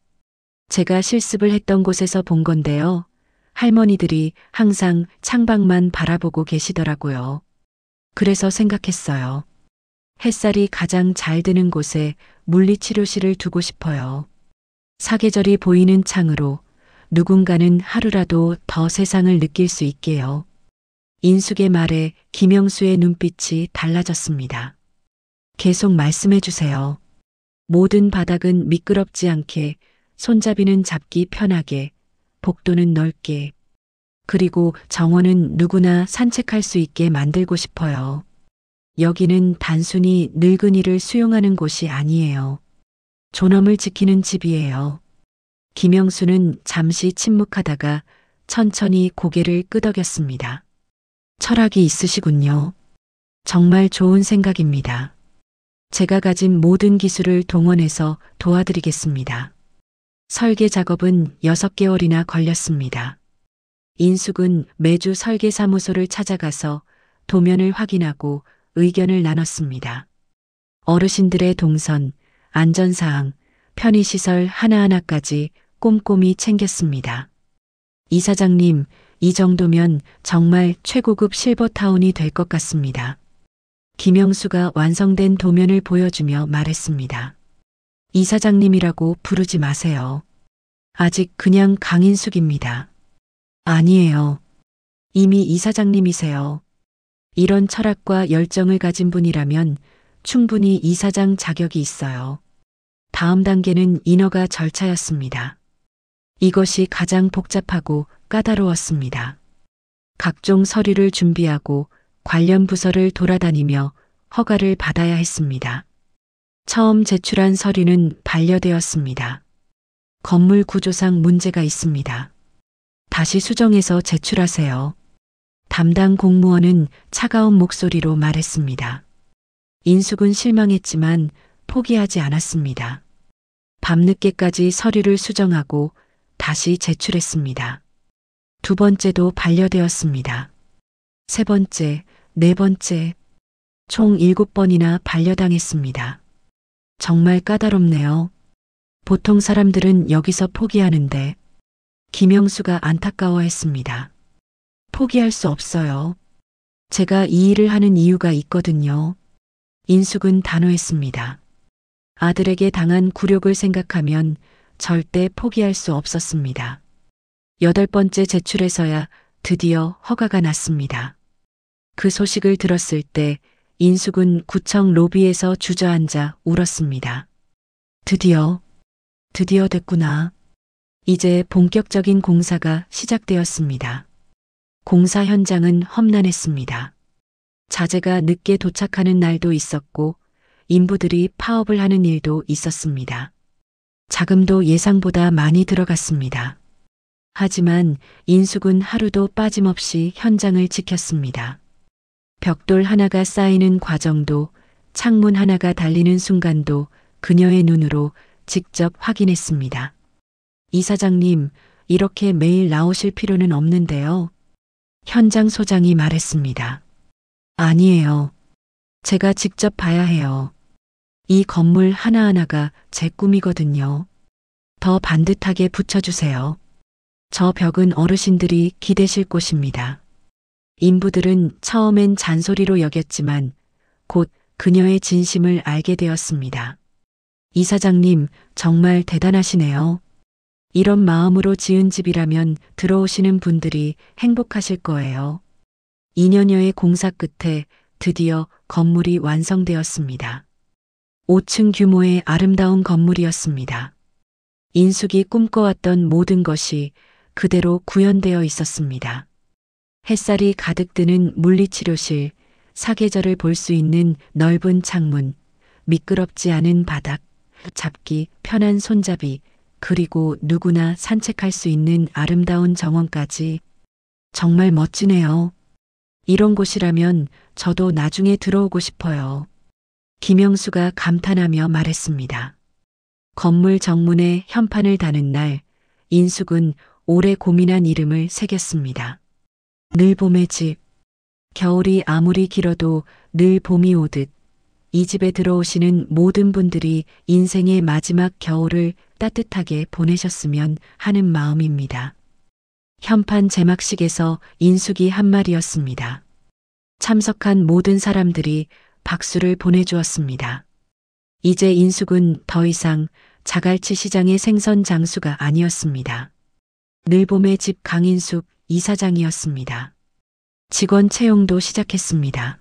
제가 실습을 했던 곳에서 본 건데요. 할머니들이 항상 창밖만 바라보고 계시더라고요. 그래서 생각했어요. 햇살이 가장 잘 드는 곳에 물리치료실을 두고 싶어요. 사계절이 보이는 창으로 누군가는 하루라도 더 세상을 느낄 수 있게요. 인숙의 말에 김영수의 눈빛이 달라졌습니다. 계속 말씀해 주세요. 모든 바닥은 미끄럽지 않게, 손잡이는 잡기 편하게, 복도는 넓게, 그리고 정원은 누구나 산책할 수 있게 만들고 싶어요. 여기는 단순히 늙은이를 수용하는 곳이 아니에요. 존엄을 지키는 집이에요. 김영수는 잠시 침묵하다가 천천히 고개를 끄덕였습니다. 철학이 있으시군요. 정말 좋은 생각입니다. 제가 가진 모든 기술을 동원해서 도와드리겠습니다. 설계 작업은 6개월이나 걸렸습니다. 인숙은 매주 설계사무소를 찾아가서 도면을 확인하고 의견을 나눴습니다. 어르신들의 동선, 안전사항, 편의시설 하나하나까지 꼼꼼히 챙겼습니다. 이사장님, 이 정도면 정말 최고급 실버타운이 될 것 같습니다. 김영수가 완성된 도면을 보여주며 말했습니다. 이사장님이라고 부르지 마세요. 아직 그냥 강인숙입니다. 아니에요. 이미 이사장님이세요. 이런 철학과 열정을 가진 분이라면 충분히 이사장 자격이 있어요. 다음 단계는 인허가 절차였습니다. 이것이 가장 복잡하고 까다로웠습니다. 각종 서류를 준비하고 관련 부서를 돌아다니며 허가를 받아야 했습니다. 처음 제출한 서류는 반려되었습니다. 건물 구조상 문제가 있습니다. 다시 수정해서 제출하세요. 담당 공무원은 차가운 목소리로 말했습니다. 인숙은 실망했지만 포기하지 않았습니다. 밤늦게까지 서류를 수정하고 다시 제출했습니다. 두 번째도 반려되었습니다. 세 번째, 네 번째, 총 7번이나 반려당했습니다. 정말 까다롭네요. 보통 사람들은 여기서 포기하는데 김영수가 안타까워했습니다. 포기할 수 없어요. 제가 이 일을 하는 이유가 있거든요. 인숙은 단호했습니다. 아들에게 당한 굴욕을 생각하면 절대 포기할 수 없었습니다. 8번째 제출에서야 드디어 허가가 났습니다. 그 소식을 들었을 때 인숙은 구청 로비에서 주저앉아 울었습니다. 드디어 됐구나. 이제 본격적인 공사가 시작되었습니다. 공사 현장은 험난했습니다. 자재가 늦게 도착하는 날도 있었고 인부들이 파업을 하는 일도 있었습니다. 자금도 예상보다 많이 들어갔습니다. 하지만 인숙은 하루도 빠짐없이 현장을 지켰습니다. 벽돌 하나가 쌓이는 과정도 창문 하나가 달리는 순간도 그녀의 눈으로 직접 확인했습니다. 이사장님, 이렇게 매일 나오실 필요는 없는데요. 현장 소장이 말했습니다. 아니에요. 제가 직접 봐야 해요. 이 건물 하나하나가 제 꿈이거든요. 더 반듯하게 붙여주세요. 저 벽은 어르신들이 기대실 곳입니다. 인부들은 처음엔 잔소리로 여겼지만 곧 그녀의 진심을 알게 되었습니다. 이사장님, 정말 대단하시네요. 이런 마음으로 지은 집이라면 들어오시는 분들이 행복하실 거예요. 2년여의 공사 끝에 드디어 건물이 완성되었습니다. 5층 규모의 아름다운 건물이었습니다. 인숙이 꿈꿔왔던 모든 것이 그대로 구현되어 있었습니다. 햇살이 가득 드는 물리치료실, 사계절을 볼 수 있는 넓은 창문, 미끄럽지 않은 바닥, 잡기 편한 손잡이, 그리고 누구나 산책할 수 있는 아름다운 정원까지. 정말 멋지네요. 이런 곳이라면 저도 나중에 들어오고 싶어요. 김영수가 감탄하며 말했습니다. 건물 정문에 현판을 다는 날, 인숙은 오래 고민한 이름을 새겼습니다. 늘 봄의 집. 겨울이 아무리 길어도 늘 봄이 오듯 이 집에 들어오시는 모든 분들이 인생의 마지막 겨울을 따뜻하게 보내셨으면 하는 마음입니다. 현판 제막식에서 인숙이 한 말이었습니다. 참석한 모든 사람들이 박수를 보내주었습니다. 이제 인숙은 더 이상 자갈치 시장의 생선 장수가 아니었습니다. 늘 봄의 집 강인숙 이사장이었습니다. 직원 채용도 시작했습니다.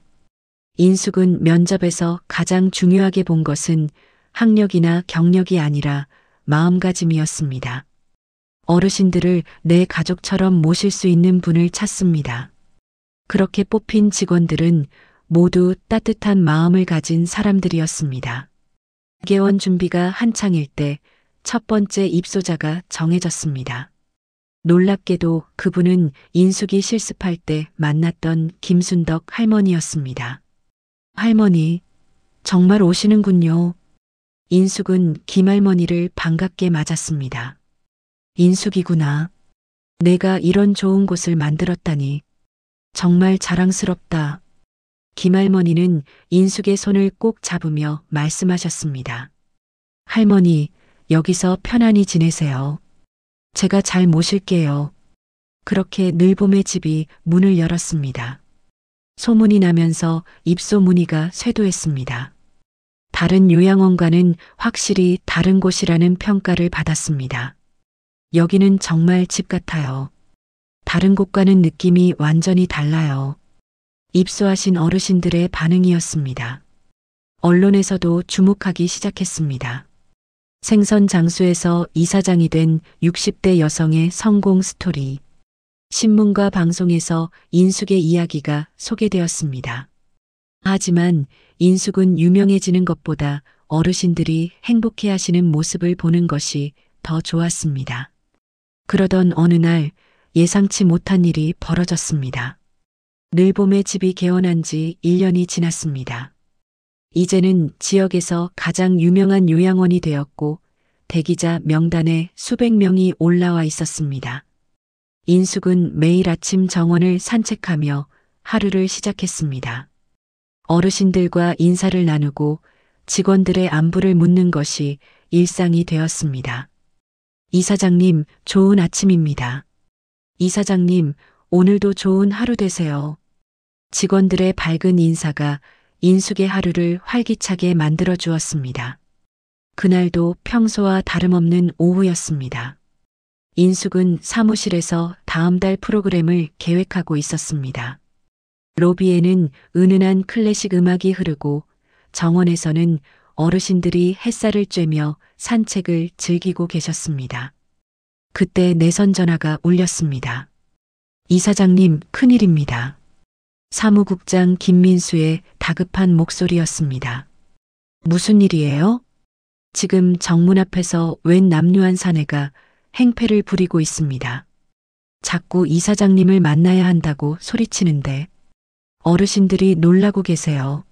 인숙은 면접에서 가장 중요하게 본 것은 학력이나 경력이 아니라 마음가짐이었습니다. 어르신들을 내 가족처럼 모실 수 있는 분을 찾습니다. 그렇게 뽑힌 직원들은 모두 따뜻한 마음을 가진 사람들이었습니다. 개원 준비가 한창일 때 첫 번째 입소자가 정해졌습니다. 놀랍게도 그분은 인숙이 실습할 때 만났던 김순덕 할머니였습니다. 할머니, 정말 오시는군요. 인숙은 김할머니를 반갑게 맞았습니다. 인숙이구나. 내가 이런 좋은 곳을 만들었다니. 정말 자랑스럽다. 김할머니는 인숙의 손을 꼭 잡으며 말씀하셨습니다. 할머니, 여기서 편안히 지내세요. 제가 잘 모실게요. 그렇게 늘봄의 집이 문을 열었습니다. 소문이 나면서 입소 문의가 쇄도했습니다. 다른 요양원과는 확실히 다른 곳이라는 평가를 받았습니다. 여기는 정말 집 같아요. 다른 곳과는 느낌이 완전히 달라요. 입소하신 어르신들의 반응이었습니다. 언론에서도 주목하기 시작했습니다. 생선 장수에서 이사장이 된 60대 여성의 성공 스토리. 신문과 방송에서 인숙의 이야기가 소개되었습니다. 하지만 인숙은 유명해지는 것보다 어르신들이 행복해 하시는 모습을 보는 것이 더 좋았습니다. 그러던 어느 날 예상치 못한 일이 벌어졌습니다. 늘봄의 집이 개원한 지 1년이 지났습니다. 이제는 지역에서 가장 유명한 요양원이 되었고 대기자 명단에 수백 명이 올라와 있었습니다. 인숙은 매일 아침 정원을 산책하며 하루를 시작했습니다. 어르신들과 인사를 나누고 직원들의 안부를 묻는 것이 일상이 되었습니다. 이사장님, 좋은 아침입니다. 이사장님, 오늘도 좋은 하루 되세요. 직원들의 밝은 인사가 인숙의 하루를 활기차게 만들어 주었습니다. 그날도 평소와 다름없는 오후였습니다. 인숙은 사무실에서 다음 달 프로그램을 계획하고 있었습니다. 로비에는 은은한 클래식 음악이 흐르고 정원에서는 어르신들이 햇살을 쬐며 산책을 즐기고 계셨습니다. 그때 내선 전화가 울렸습니다. 이사장님, 큰일입니다. 사무국장 김민수의 다급한 목소리였습니다. 무슨 일이에요? 지금 정문 앞에서 웬 남루한 사내가 행패를 부리고 있습니다. 자꾸 이사장님을 만나야 한다고 소리치는데 어르신들이 놀라고 계세요.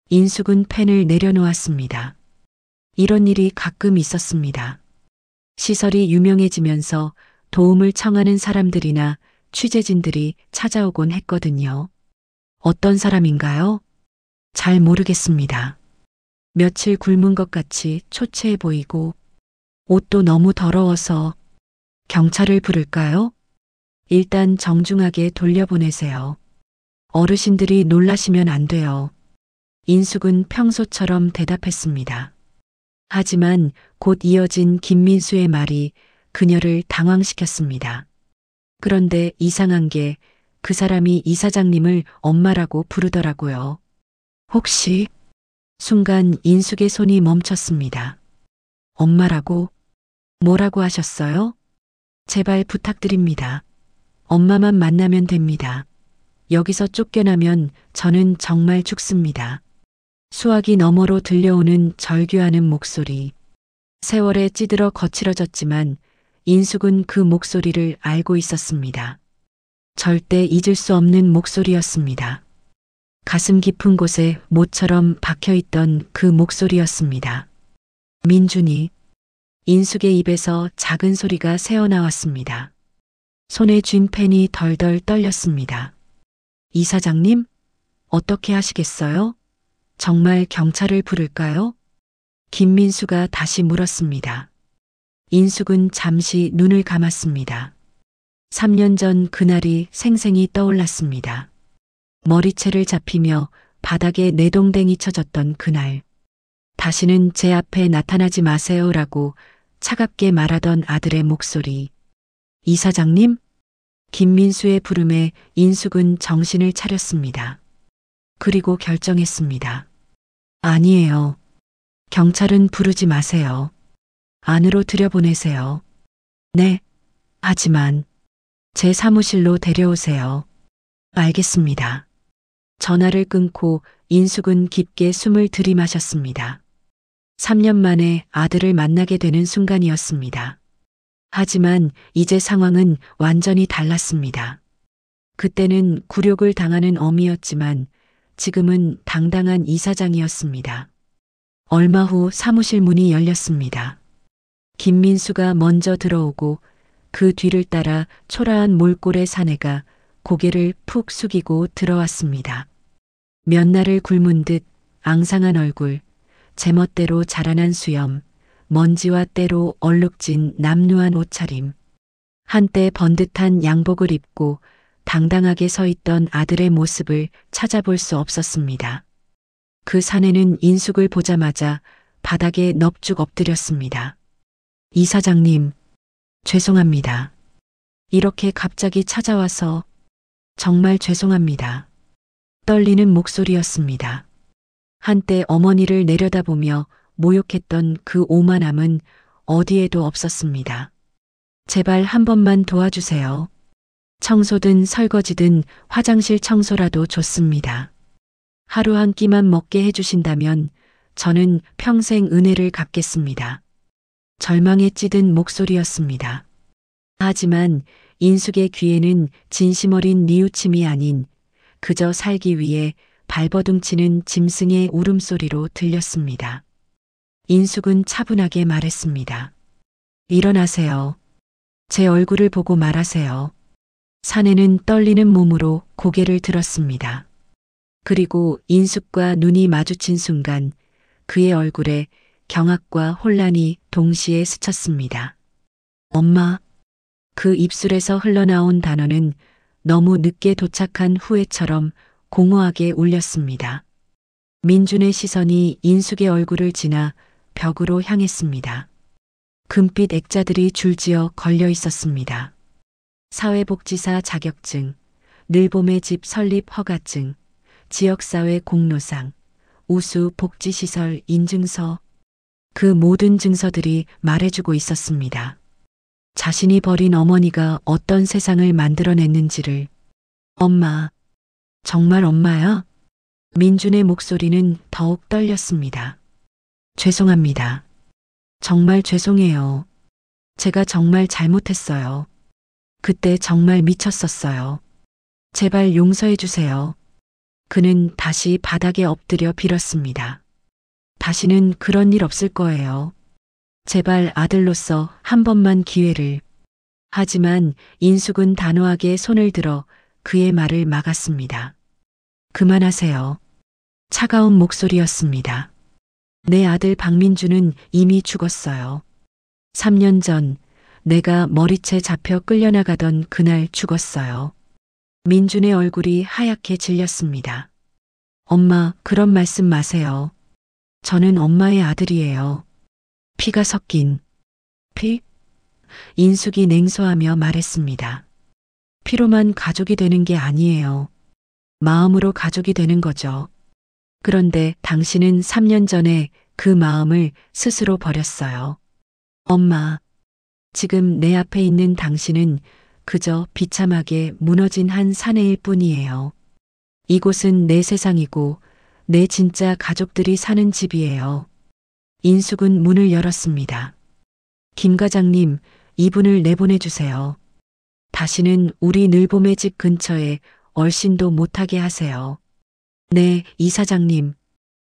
인숙은 펜을 내려놓았습니다. 이런 일이 가끔 있었습니다. 시설이 유명해지면서 도움을 청하는 사람들이나 취재진들이 찾아오곤 했거든요. 어떤 사람인가요? 잘 모르겠습니다. 며칠 굶은 것 같이 초췌해 보이고 옷도 너무 더러워서 경찰을 부를까요? 일단 정중하게 돌려보내세요. 어르신들이 놀라시면 안 돼요. 인숙은 평소처럼 대답했습니다. 하지만 곧 이어진 김민수의 말이 그녀를 당황시켰습니다. 그런데 이상한 게 그 사람이 이사장님을 엄마라고 부르더라고요. 혹시? 순간 인숙의 손이 멈췄습니다. 엄마라고? 뭐라고 하셨어요? 제발 부탁드립니다. 엄마만 만나면 됩니다. 여기서 쫓겨나면 저는 정말 죽습니다. 수화기 너머로 들려오는 절규하는 목소리. 세월에 찌들어 거칠어졌지만 인숙은 그 목소리를 알고 있었습니다. 절대 잊을 수 없는 목소리였습니다. 가슴 깊은 곳에 모처럼 박혀있던 그 목소리였습니다. 민준이. 인숙의 입에서 작은 소리가 새어나왔습니다. 손에 쥔 펜이 덜덜 떨렸습니다. 이사장님? 어떻게 하시겠어요? 정말 경찰을 부를까요? 김민수가 다시 물었습니다. 인숙은 잠시 눈을 감았습니다. 3년 전 그날이 생생히 떠올랐습니다. 머리채를 잡히며 바닥에 내동댕이 쳐졌던 그날. 다시는 제 앞에 나타나지 마세요라고 차갑게 말하던 아들의 목소리. 이사장님? 김민수의 부름에 인숙은 정신을 차렸습니다. 그리고 결정했습니다. 아니에요. 경찰은 부르지 마세요. 안으로 들여보내세요. 네. 하지만 제 사무실로 데려오세요. 알겠습니다. 전화를 끊고 인숙은 깊게 숨을 들이마셨습니다. 3년 만에 아들을 만나게 되는 순간이었습니다. 하지만 이제 상황은 완전히 달랐습니다. 그때는 굴욕을 당하는 어미였지만 지금은 당당한 이사장이었습니다. 얼마 후 사무실 문이 열렸습니다. 김민수가 먼저 들어오고 그 뒤를 따라 초라한 몰골의 사내가 고개를 푹 숙이고 들어왔습니다. 몇 날을 굶은 듯 앙상한 얼굴, 제멋대로 자라난 수염, 먼지와 때로 얼룩진 남루한 옷차림. 한때 번듯한 양복을 입고 당당하게 서 있던 아들의 모습을 찾아볼 수 없었습니다. 그 사내는 인숙을 보자마자 바닥에 넙죽 엎드렸습니다. 이사장님, 죄송합니다. 이렇게 갑자기 찾아와서 정말 죄송합니다. 떨리는 목소리였습니다. 한때 어머니를 내려다보며 모욕했던 그 오만함은 어디에도 없었습니다. 제발 한 번만 도와주세요. 청소든 설거지든 화장실 청소라도 좋습니다. 하루 한 끼만 먹게 해주신다면 저는 평생 은혜를 갚겠습니다. 절망에 찌든 목소리였습니다. 하지만 인숙의 귀에는 진심 어린 뉘우침이 아닌 그저 살기 위해 발버둥치는 짐승의 울음소리로 들렸습니다. 인숙은 차분하게 말했습니다. 일어나세요. 제 얼굴을 보고 말하세요. 사내는 떨리는 몸으로 고개를 들었습니다. 그리고 인숙과 눈이 마주친 순간 그의 얼굴에 경악과 혼란이 동시에 스쳤습니다. 엄마. 그 입술에서 흘러나온 단어는 너무 늦게 도착한 후회처럼 공허하게 울렸습니다. 민준의 시선이 인숙의 얼굴을 지나 벽으로 향했습니다. 금빛 액자들이 줄지어 걸려 있었습니다. 사회복지사 자격증, 늘봄의 집 설립 허가증, 지역사회 공로상, 우수 복지시설 인증서. 그 모든 증서들이 말해주고 있었습니다. 자신이 버린 어머니가 어떤 세상을 만들어냈는지를. 엄마, 정말 엄마야? 민준의 목소리는 더욱 떨렸습니다. 죄송합니다. 정말 죄송해요. 제가 정말 잘못했어요. 그때 정말 미쳤었어요. 제발 용서해 주세요. 그는 다시 바닥에 엎드려 빌었습니다. 다시는 그런 일 없을 거예요. 제발 아들로서 한 번만 기회를. 하지만 인숙은 단호하게 손을 들어 그의 말을 막았습니다. 그만하세요. 차가운 목소리였습니다. 내 아들 박민주는 이미 죽었어요. 3년 전 내가 머리채 잡혀 끌려나가던 그날 죽었어요. 민준의 얼굴이 하얗게 질렸습니다. 엄마, 그런 말씀 마세요. 저는 엄마의 아들이에요. 피가 섞인. 피? 인숙이 냉소하며 말했습니다. 피로만 가족이 되는 게 아니에요. 마음으로 가족이 되는 거죠. 그런데 당신은 3년 전에 그 마음을 스스로 버렸어요. 엄마, 지금 내 앞에 있는 당신은 그저 비참하게 무너진 한 사내일 뿐이에요. 이곳은 내 세상이고 내 진짜 가족들이 사는 집이에요. 인숙은 문을 열었습니다. 김 과장님, 이분을 내보내주세요. 다시는 우리 늘봄의 집 근처에 얼씬도 못하게 하세요. 네, 이사장님.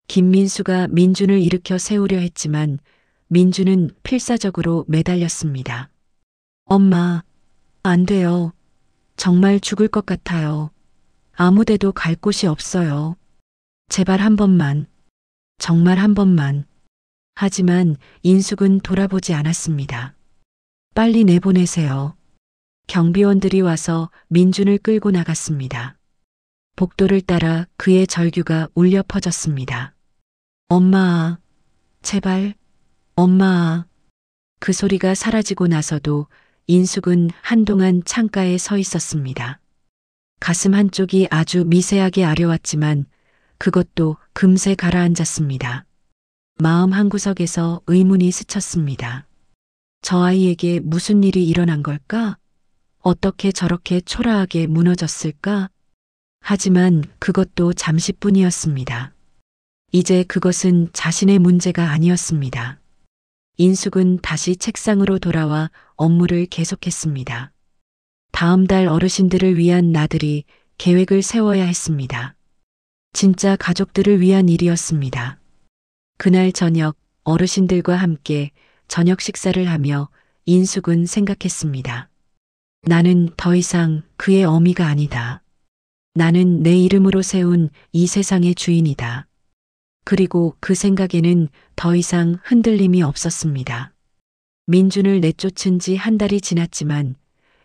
김민수가 민준을 일으켜 세우려 했지만 민준은 필사적으로 매달렸습니다. 엄마, 안 돼요. 정말 죽을 것 같아요. 아무데도 갈 곳이 없어요. 제발 한 번만. 정말 한 번만. 하지만 인숙은 돌아보지 않았습니다. 빨리 내보내세요. 경비원들이 와서 민준을 끌고 나갔습니다. 복도를 따라 그의 절규가 울려 퍼졌습니다. 엄마, 제발, 엄마. 그 소리가 사라지고 나서도 인숙은 한동안 창가에 서 있었습니다. 가슴 한쪽이 아주 미세하게 아려왔지만 그것도 금세 가라앉았습니다. 마음 한구석에서 의문이 스쳤습니다. 저 아이에게 무슨 일이 일어난 걸까? 어떻게 저렇게 초라하게 무너졌을까? 하지만 그것도 잠시뿐이었습니다. 이제 그것은 자신의 문제가 아니었습니다. 인숙은 다시 책상으로 돌아와 업무를 계속했습니다. 다음 달 어르신들을 위한 나들이 계획을 세워야 했습니다. 진짜 가족들을 위한 일이었습니다. 그날 저녁 어르신들과 함께 저녁 식사를 하며 인숙은 생각했습니다. 나는 더 이상 그의 어미가 아니다. 나는 내 이름으로 세운 이 세상의 주인이다. 그리고 그 생각에는 더 이상 흔들림이 없었습니다. 민준을 내쫓은 지 한 달이 지났지만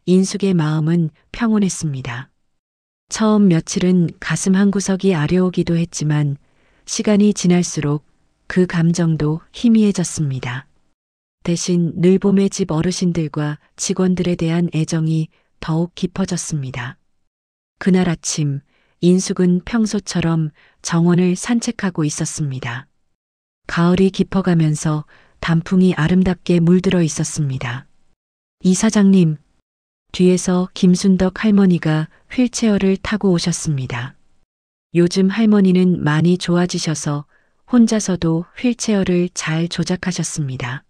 인숙의 마음은 평온했습니다. 처음 며칠은 가슴 한구석이 아려오기도 했지만 시간이 지날수록 그 감정도 희미해졌습니다. 대신 늘봄의 집 어르신들과 직원들에 대한 애정이 더욱 깊어졌습니다. 그날 아침 인숙은 평소처럼 정원을 산책하고 있었습니다. 가을이 깊어가면서 단풍이 아름답게 물들어 있었습니다. 이사장님, 뒤에서 김순덕 할머니가 휠체어를 타고 오셨습니다. 요즘 할머니는 많이 좋아지셔서 혼자서도 휠체어를 잘 조작하셨습니다.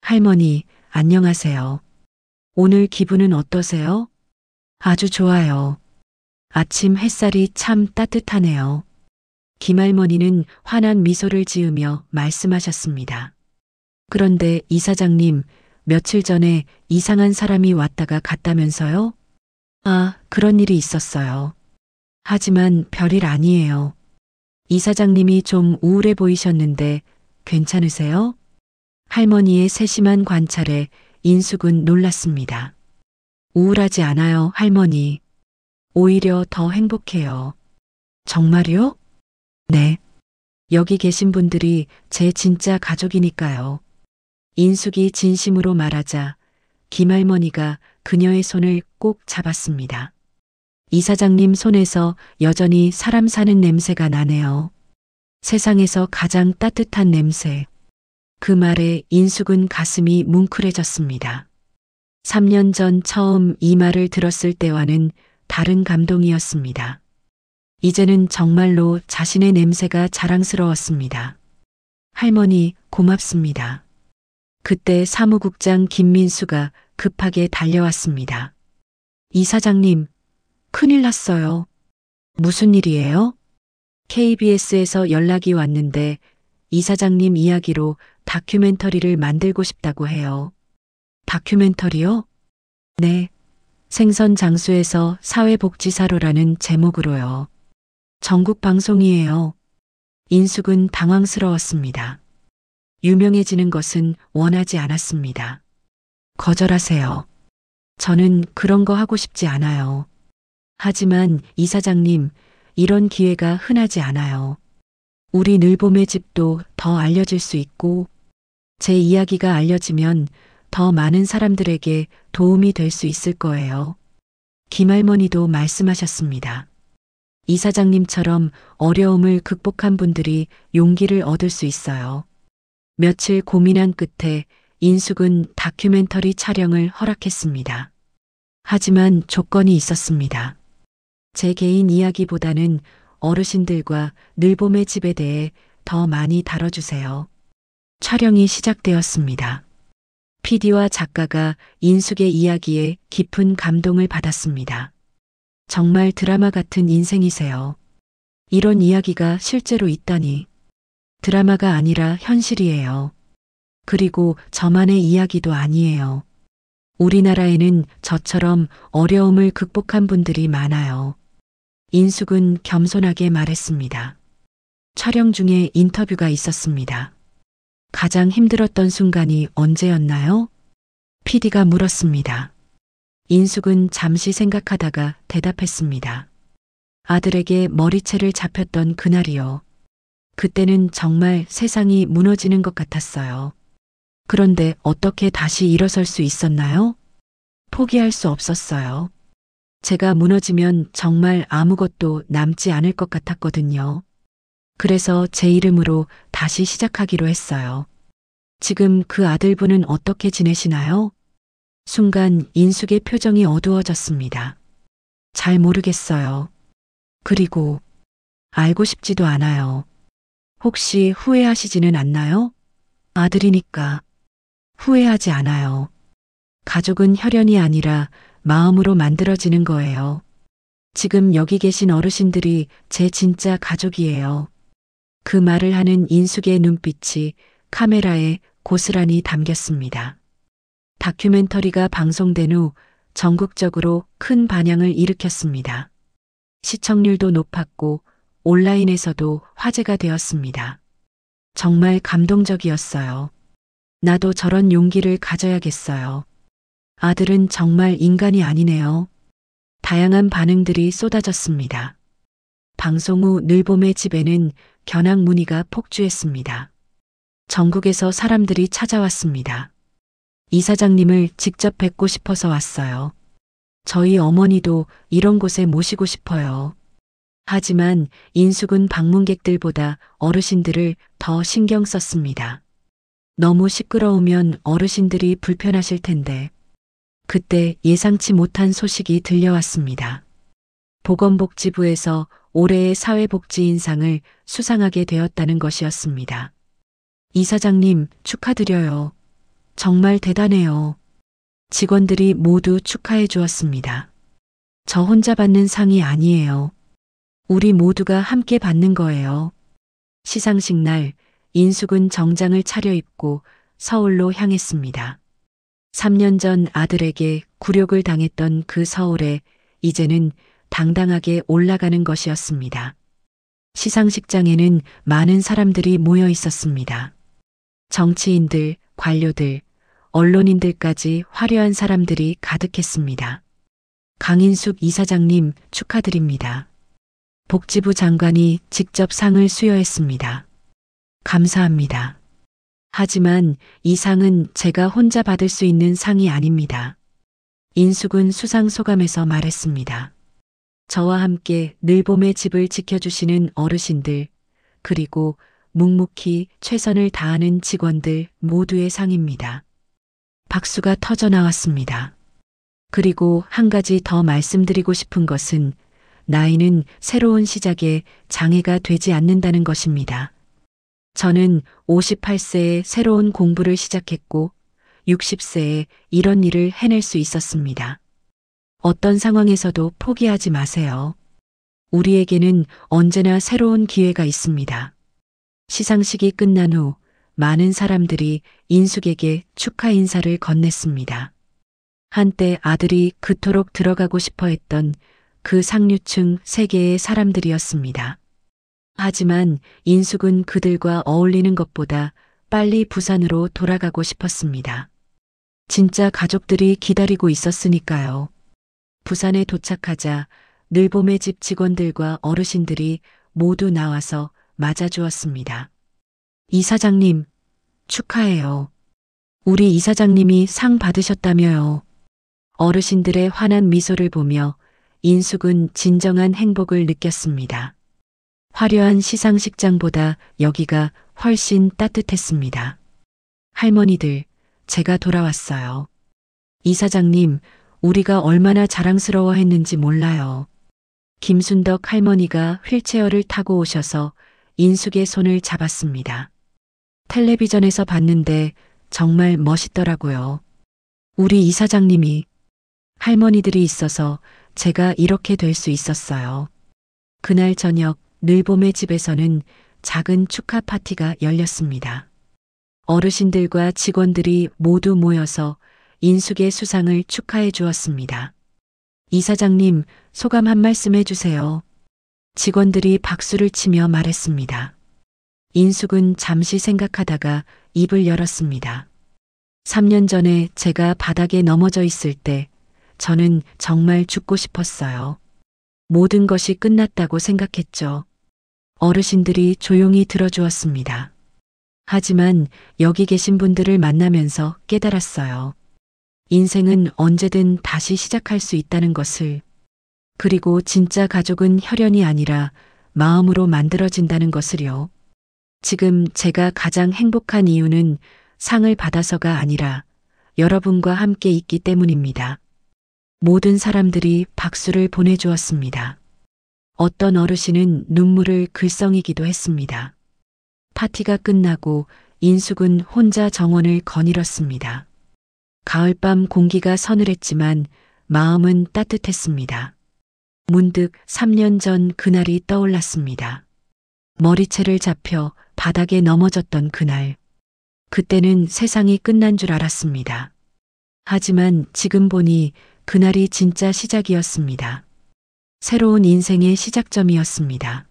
할머니, 안녕하세요. 오늘 기분은 어떠세요? 아주 좋아요. 아침 햇살이 참 따뜻하네요. 김할머니는 환한 미소를 지으며 말씀하셨습니다. 그런데 이사장님, 며칠 전에 이상한 사람이 왔다가 갔다면서요? 아, 그런 일이 있었어요. 하지만 별일 아니에요. 이사장님이 좀 우울해 보이셨는데 괜찮으세요? 할머니의 세심한 관찰에 인숙은 놀랐습니다. 우울하지 않아요, 할머니. 오히려 더 행복해요. 정말요? 네. 여기 계신 분들이 제 진짜 가족이니까요. 인숙이 진심으로 말하자 김할머니가 그녀의 손을 꼭 잡았습니다. 이사장님 손에서 여전히 사람 사는 냄새가 나네요. 세상에서 가장 따뜻한 냄새. 그 말에 인숙은 가슴이 뭉클해졌습니다. 3년 전 처음 이 말을 들었을 때와는 다른 감동이었습니다. 이제는 정말로 자신의 냄새가 자랑스러웠습니다. 할머니, 고맙습니다. 그때 사무국장 김민수가 급하게 달려왔습니다. 이사장님, 큰일 났어요. 무슨 일이에요? KBS에서 연락이 왔는데 이사장님 이야기로 다큐멘터리를 만들고 싶다고 해요. 다큐멘터리요? 네. 생선 장수에서 사회복지사로라는 제목으로요. 전국 방송이에요. 인숙은 당황스러웠습니다. 유명해지는 것은 원하지 않았습니다. 거절하세요. 저는 그런 거 하고 싶지 않아요. 하지만 이사장님, 이런 기회가 흔하지 않아요. 우리 늘봄의 집도 더 알려질 수 있고, 제 이야기가 알려지면 더 많은 사람들에게 도움이 될 수 있을 거예요. 김할머니도 말씀하셨습니다. 이사장님처럼 어려움을 극복한 분들이 용기를 얻을 수 있어요. 며칠 고민한 끝에 인숙은 다큐멘터리 촬영을 허락했습니다. 하지만 조건이 있었습니다. 제 개인 이야기보다는 어르신들과 늘봄의 집에 대해 더 많이 다뤄주세요. 촬영이 시작되었습니다. PD와 작가가 인숙의 이야기에 깊은 감동을 받았습니다. 정말 드라마 같은 인생이세요. 이런 이야기가 실제로 있다니. 드라마가 아니라 현실이에요. 그리고 저만의 이야기도 아니에요. 우리나라에는 저처럼 어려움을 극복한 분들이 많아요. 인숙은 겸손하게 말했습니다. 촬영 중에 인터뷰가 있었습니다. 가장 힘들었던 순간이 언제였나요? PD가 물었습니다. 인숙은 잠시 생각하다가 대답했습니다. 아들에게 머리채를 잡혔던 그날이요. 그때는 정말 세상이 무너지는 것 같았어요. 그런데 어떻게 다시 일어설 수 있었나요? 포기할 수 없었어요. 제가 무너지면 정말 아무것도 남지 않을 것 같았거든요. 그래서 제 이름으로 다시 시작하기로 했어요. 지금 그 아들분은 어떻게 지내시나요? 순간 인숙의 표정이 어두워졌습니다. 잘 모르겠어요. 그리고 알고 싶지도 않아요. 혹시 후회하시지는 않나요? 아들이니까 후회하지 않아요. 가족은 혈연이 아니라 마음으로 만들어지는 거예요. 지금 여기 계신 어르신들이 제 진짜 가족이에요. 그 말을 하는 인숙의 눈빛이 카메라에 고스란히 담겼습니다. 다큐멘터리가 방송된 후 전국적으로 큰 반향을 일으켰습니다. 시청률도 높았고 온라인에서도 화제가 되었습니다. 정말 감동적이었어요. 나도 저런 용기를 가져야겠어요. 아들은 정말 인간이 아니네요. 다양한 반응들이 쏟아졌습니다. 방송 후 늘봄의 집에는 견학 문의가 폭주했습니다. 전국에서 사람들이 찾아왔습니다. 이사장님을 직접 뵙고 싶어서 왔어요. 저희 어머니도 이런 곳에 모시고 싶어요. 하지만 인숙은 방문객들보다 어르신들을 더 신경 썼습니다. 너무 시끄러우면 어르신들이 불편하실 텐데. 그때 예상치 못한 소식이 들려왔습니다. 보건복지부에서 올해의 사회복지인상을 수상하게 되었다는 것이었습니다. 이사장님 축하드려요. 정말 대단해요. 직원들이 모두 축하해 주었습니다. 저 혼자 받는 상이 아니에요. 우리 모두가 함께 받는 거예요. 시상식 날 인숙은 정장을 차려입고 서울로 향했습니다. 3년 전 아들에게 굴욕을 당했던 그 서울에 이제는 당당하게 올라가는 것이었습니다. 시상식장에는 많은 사람들이 모여 있었습니다. 정치인들, 관료들, 언론인들까지 화려한 사람들이 가득했습니다. 강인숙 이사장님 축하드립니다. 복지부 장관이 직접 상을 수여했습니다. 감사합니다. 하지만 이 상은 제가 혼자 받을 수 있는 상이 아닙니다. 인숙은 수상 소감에서 말했습니다. 저와 함께 늘봄의 집을 지켜주시는 어르신들, 그리고 묵묵히 최선을 다하는 직원들 모두의 상입니다. 박수가 터져 나왔습니다. 그리고 한 가지 더 말씀드리고 싶은 것은 나이는 새로운 시작에 장애가 되지 않는다는 것입니다. 저는 58세에 새로운 공부를 시작했고 60세에 이런 일을 해낼 수 있었습니다. 어떤 상황에서도 포기하지 마세요. 우리에게는 언제나 새로운 기회가 있습니다. 시상식이 끝난 후 많은 사람들이 인숙에게 축하 인사를 건넸습니다. 한때 아들이 그토록 들어가고 싶어 했던 그 상류층 세계의 사람들이었습니다. 하지만 인숙은 그들과 어울리는 것보다 빨리 부산으로 돌아가고 싶었습니다. 진짜 가족들이 기다리고 있었으니까요. 부산에 도착하자 늘봄의 집 직원들과 어르신들이 모두 나와서 맞아주었습니다. 이사장님, 축하해요. 우리 이사장님이 상 받으셨다며요. 어르신들의 환한 미소를 보며 인숙은 진정한 행복을 느꼈습니다. 화려한 시상식장보다 여기가 훨씬 따뜻했습니다. 할머니들, 제가 돌아왔어요. 이사장님, 우리가 얼마나 자랑스러워 했는지 몰라요. 김순덕 할머니가 휠체어를 타고 오셔서 인숙의 손을 잡았습니다. 텔레비전에서 봤는데 정말 멋있더라고요. 우리 이사장님이 할머니들이 있어서 제가 이렇게 될 수 있었어요. 그날 저녁 늘봄의 집에서는 작은 축하 파티가 열렸습니다. 어르신들과 직원들이 모두 모여서 인숙의 수상을 축하해 주었습니다. 이사장님, 소감 한 말씀 해주세요. 직원들이 박수를 치며 말했습니다. 인숙은 잠시 생각하다가 입을 열었습니다. 3년 전에 제가 바닥에 넘어져 있을 때 저는 정말 죽고 싶었어요. 모든 것이 끝났다고 생각했죠. 어르신들이 조용히 들어주었습니다. 하지만 여기 계신 분들을 만나면서 깨달았어요. 인생은 언제든 다시 시작할 수 있다는 것을, 그리고 진짜 가족은 혈연이 아니라 마음으로 만들어진다는 것을요. 지금 제가 가장 행복한 이유는 상을 받아서가 아니라 여러분과 함께 있기 때문입니다. 모든 사람들이 박수를 보내주었습니다. 어떤 어르신은 눈물을 글썽이기도 했습니다. 파티가 끝나고 인숙은 혼자 정원을 거닐었습니다. 가을밤 공기가 서늘했지만 마음은 따뜻했습니다. 문득 3년 전 그날이 떠올랐습니다. 머리채를 잡혀 바닥에 넘어졌던 그날. 그때는 세상이 끝난 줄 알았습니다. 하지만 지금 보니 그날이 진짜 시작이었습니다. 새로운 인생의 시작점이었습니다.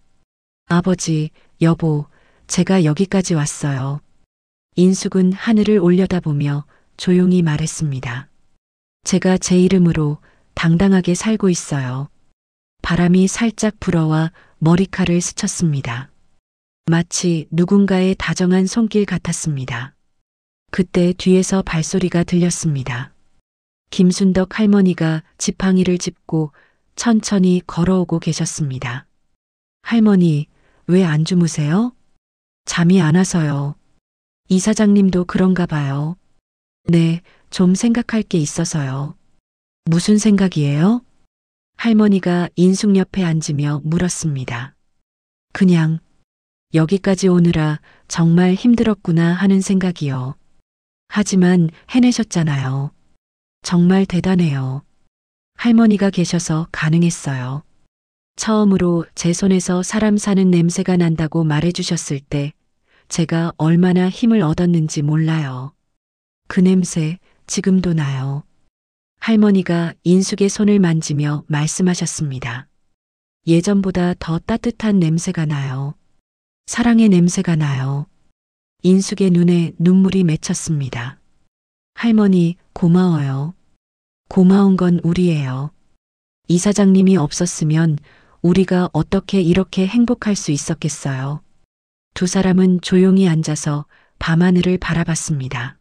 아버지, 여보, 제가 여기까지 왔어요. 인숙은 하늘을 올려다보며 조용히 말했습니다. 제가 제 이름으로 당당하게 살고 있어요. 바람이 살짝 불어와 머리칼을 스쳤습니다. 마치 누군가의 다정한 손길 같았습니다. 그때 뒤에서 발소리가 들렸습니다. 김순덕 할머니가 지팡이를 짚고 천천히 걸어오고 계셨습니다. 할머니, 왜 안 주무세요? 잠이 안 와서요. 이사장님도 그런가 봐요. 네, 좀 생각할 게 있어서요. 무슨 생각이에요? 할머니가 인숙 옆에 앉으며 물었습니다. 그냥 여기까지 오느라 정말 힘들었구나 하는 생각이요. 하지만 해내셨잖아요. 정말 대단해요. 할머니가 계셔서 가능했어요. 처음으로 제 손에서 사람 사는 냄새가 난다고 말해주셨을 때 제가 얼마나 힘을 얻었는지 몰라요. 그 냄새 지금도 나요. 할머니가 인숙의 손을 만지며 말씀하셨습니다. 예전보다 더 따뜻한 냄새가 나요. 사랑의 냄새가 나요. 인숙의 눈에 눈물이 맺혔습니다. 할머니, 고마워요. 고마운 건 우리예요. 이사장님이 없었으면 우리가 어떻게 이렇게 행복할 수 있었겠어요. 두 사람은 조용히 앉아서 밤하늘을 바라봤습니다.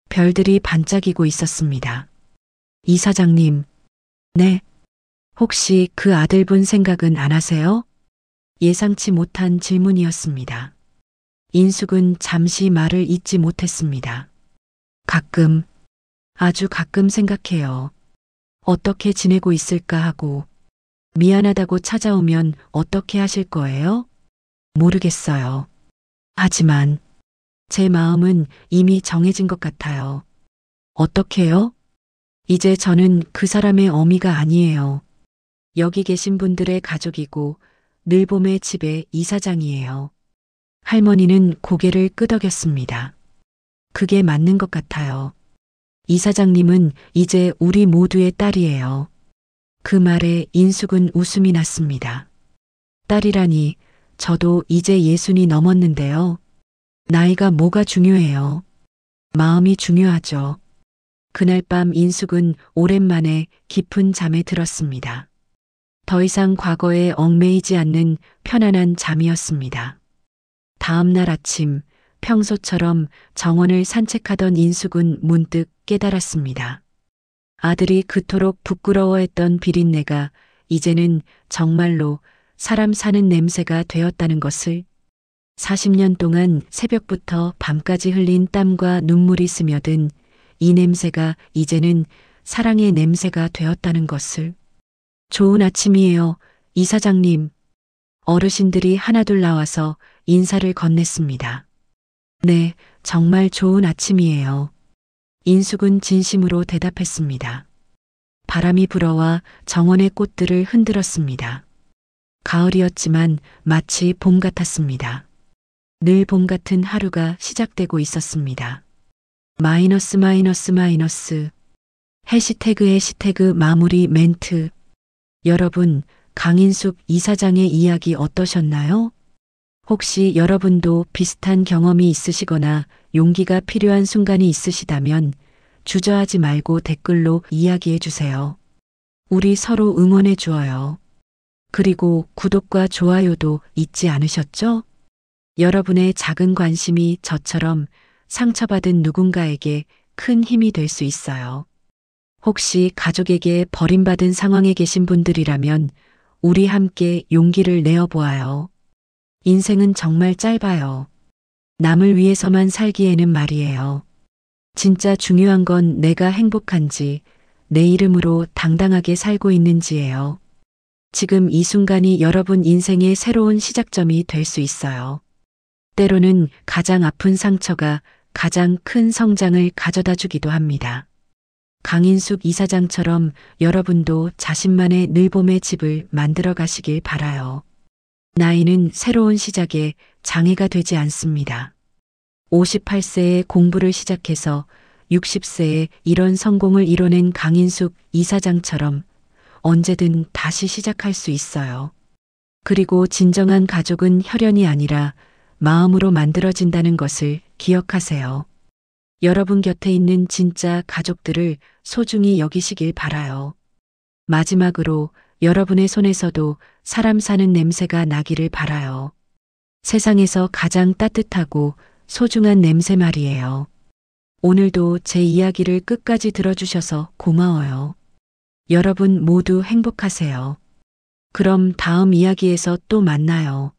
별들이 반짝이고 있었습니다. 이사장님, 네. 혹시 그 아들분 생각은 안 하세요? 예상치 못한 질문이었습니다. 인숙은 잠시 말을 잇지 못했습니다. 가끔, 아주 가끔 생각해요. 어떻게 지내고 있을까 하고, 미안하다고 찾아오면 어떻게 하실 거예요? 모르겠어요. 하지만 제 마음은 이미 정해진 것 같아요. 어떻게요? 이제 저는 그 사람의 어미가 아니에요. 여기 계신 분들의 가족이고 늘봄의 집의 이사장이에요. 할머니는 고개를 끄덕였습니다. 그게 맞는 것 같아요. 이사장님은 이제 우리 모두의 딸이에요. 그 말에 인숙은 웃음이 났습니다. 딸이라니, 저도 이제 60이 넘었는데요. 나이가 뭐가 중요해요. 마음이 중요하죠. 그날 밤 인숙은 오랜만에 깊은 잠에 들었습니다. 더 이상 과거에 얽매이지 않는 편안한 잠이었습니다. 다음 날 아침, 평소처럼 정원을 산책하던 인숙은 문득 깨달았습니다. 아들이 그토록 부끄러워했던 비린내가 이제는 정말로 사람 사는 냄새가 되었다는 것을, 40년 동안 새벽부터 밤까지 흘린 땀과 눈물이 스며든 이 냄새가 이제는 사랑의 냄새가 되었다는 것을. 좋은 아침이에요, 이사장님. 어르신들이 하나둘 나와서 인사를 건넸습니다. 네, 정말 좋은 아침이에요. 인숙은 진심으로 대답했습니다. 바람이 불어와 정원의 꽃들을 흔들었습니다. 가을이었지만 마치 봄 같았습니다. 늘 봄 같은 하루가 시작되고 있었습니다. 마이너스 마이너스 마이너스 해시태그 마무리 멘트. 여러분, 강인숙 이사장의 이야기 어떠셨나요? 혹시 여러분도 비슷한 경험이 있으시거나 용기가 필요한 순간이 있으시다면 주저하지 말고 댓글로 이야기해 주세요. 우리 서로 응원해 주어요. 그리고 구독과 좋아요도 잊지 않으셨죠? 여러분의 작은 관심이 저처럼 상처받은 누군가에게 큰 힘이 될 수 있어요. 혹시 가족에게 버림받은 상황에 계신 분들이라면 우리 함께 용기를 내어 보아요. 인생은 정말 짧아요. 남을 위해서만 살기에는 말이에요. 진짜 중요한 건 내가 행복한지, 내 이름으로 당당하게 살고 있는지예요. 지금 이 순간이 여러분 인생의 새로운 시작점이 될 수 있어요. 때로는 가장 아픈 상처가 가장 큰 성장을 가져다 주기도 합니다. 강인숙 이사장처럼 여러분도 자신만의 늘봄의 집을 만들어 가시길 바라요. 나이는 새로운 시작에 장애가 되지 않습니다. 58세에 공부를 시작해서 60세에 이런 성공을 이뤄낸 강인숙 이사장처럼 언제든 다시 시작할 수 있어요. 그리고 진정한 가족은 혈연이 아니라 마음으로 만들어진다는 것을 기억하세요. 여러분 곁에 있는 진짜 가족들을 소중히 여기시길 바라요. 마지막으로 여러분의 손에서도 사람 사는 냄새가 나기를 바라요. 세상에서 가장 따뜻하고 소중한 냄새 말이에요. 오늘도 제 이야기를 끝까지 들어주셔서 고마워요. 여러분 모두 행복하세요. 그럼 다음 이야기에서 또 만나요.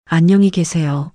안녕히 계세요.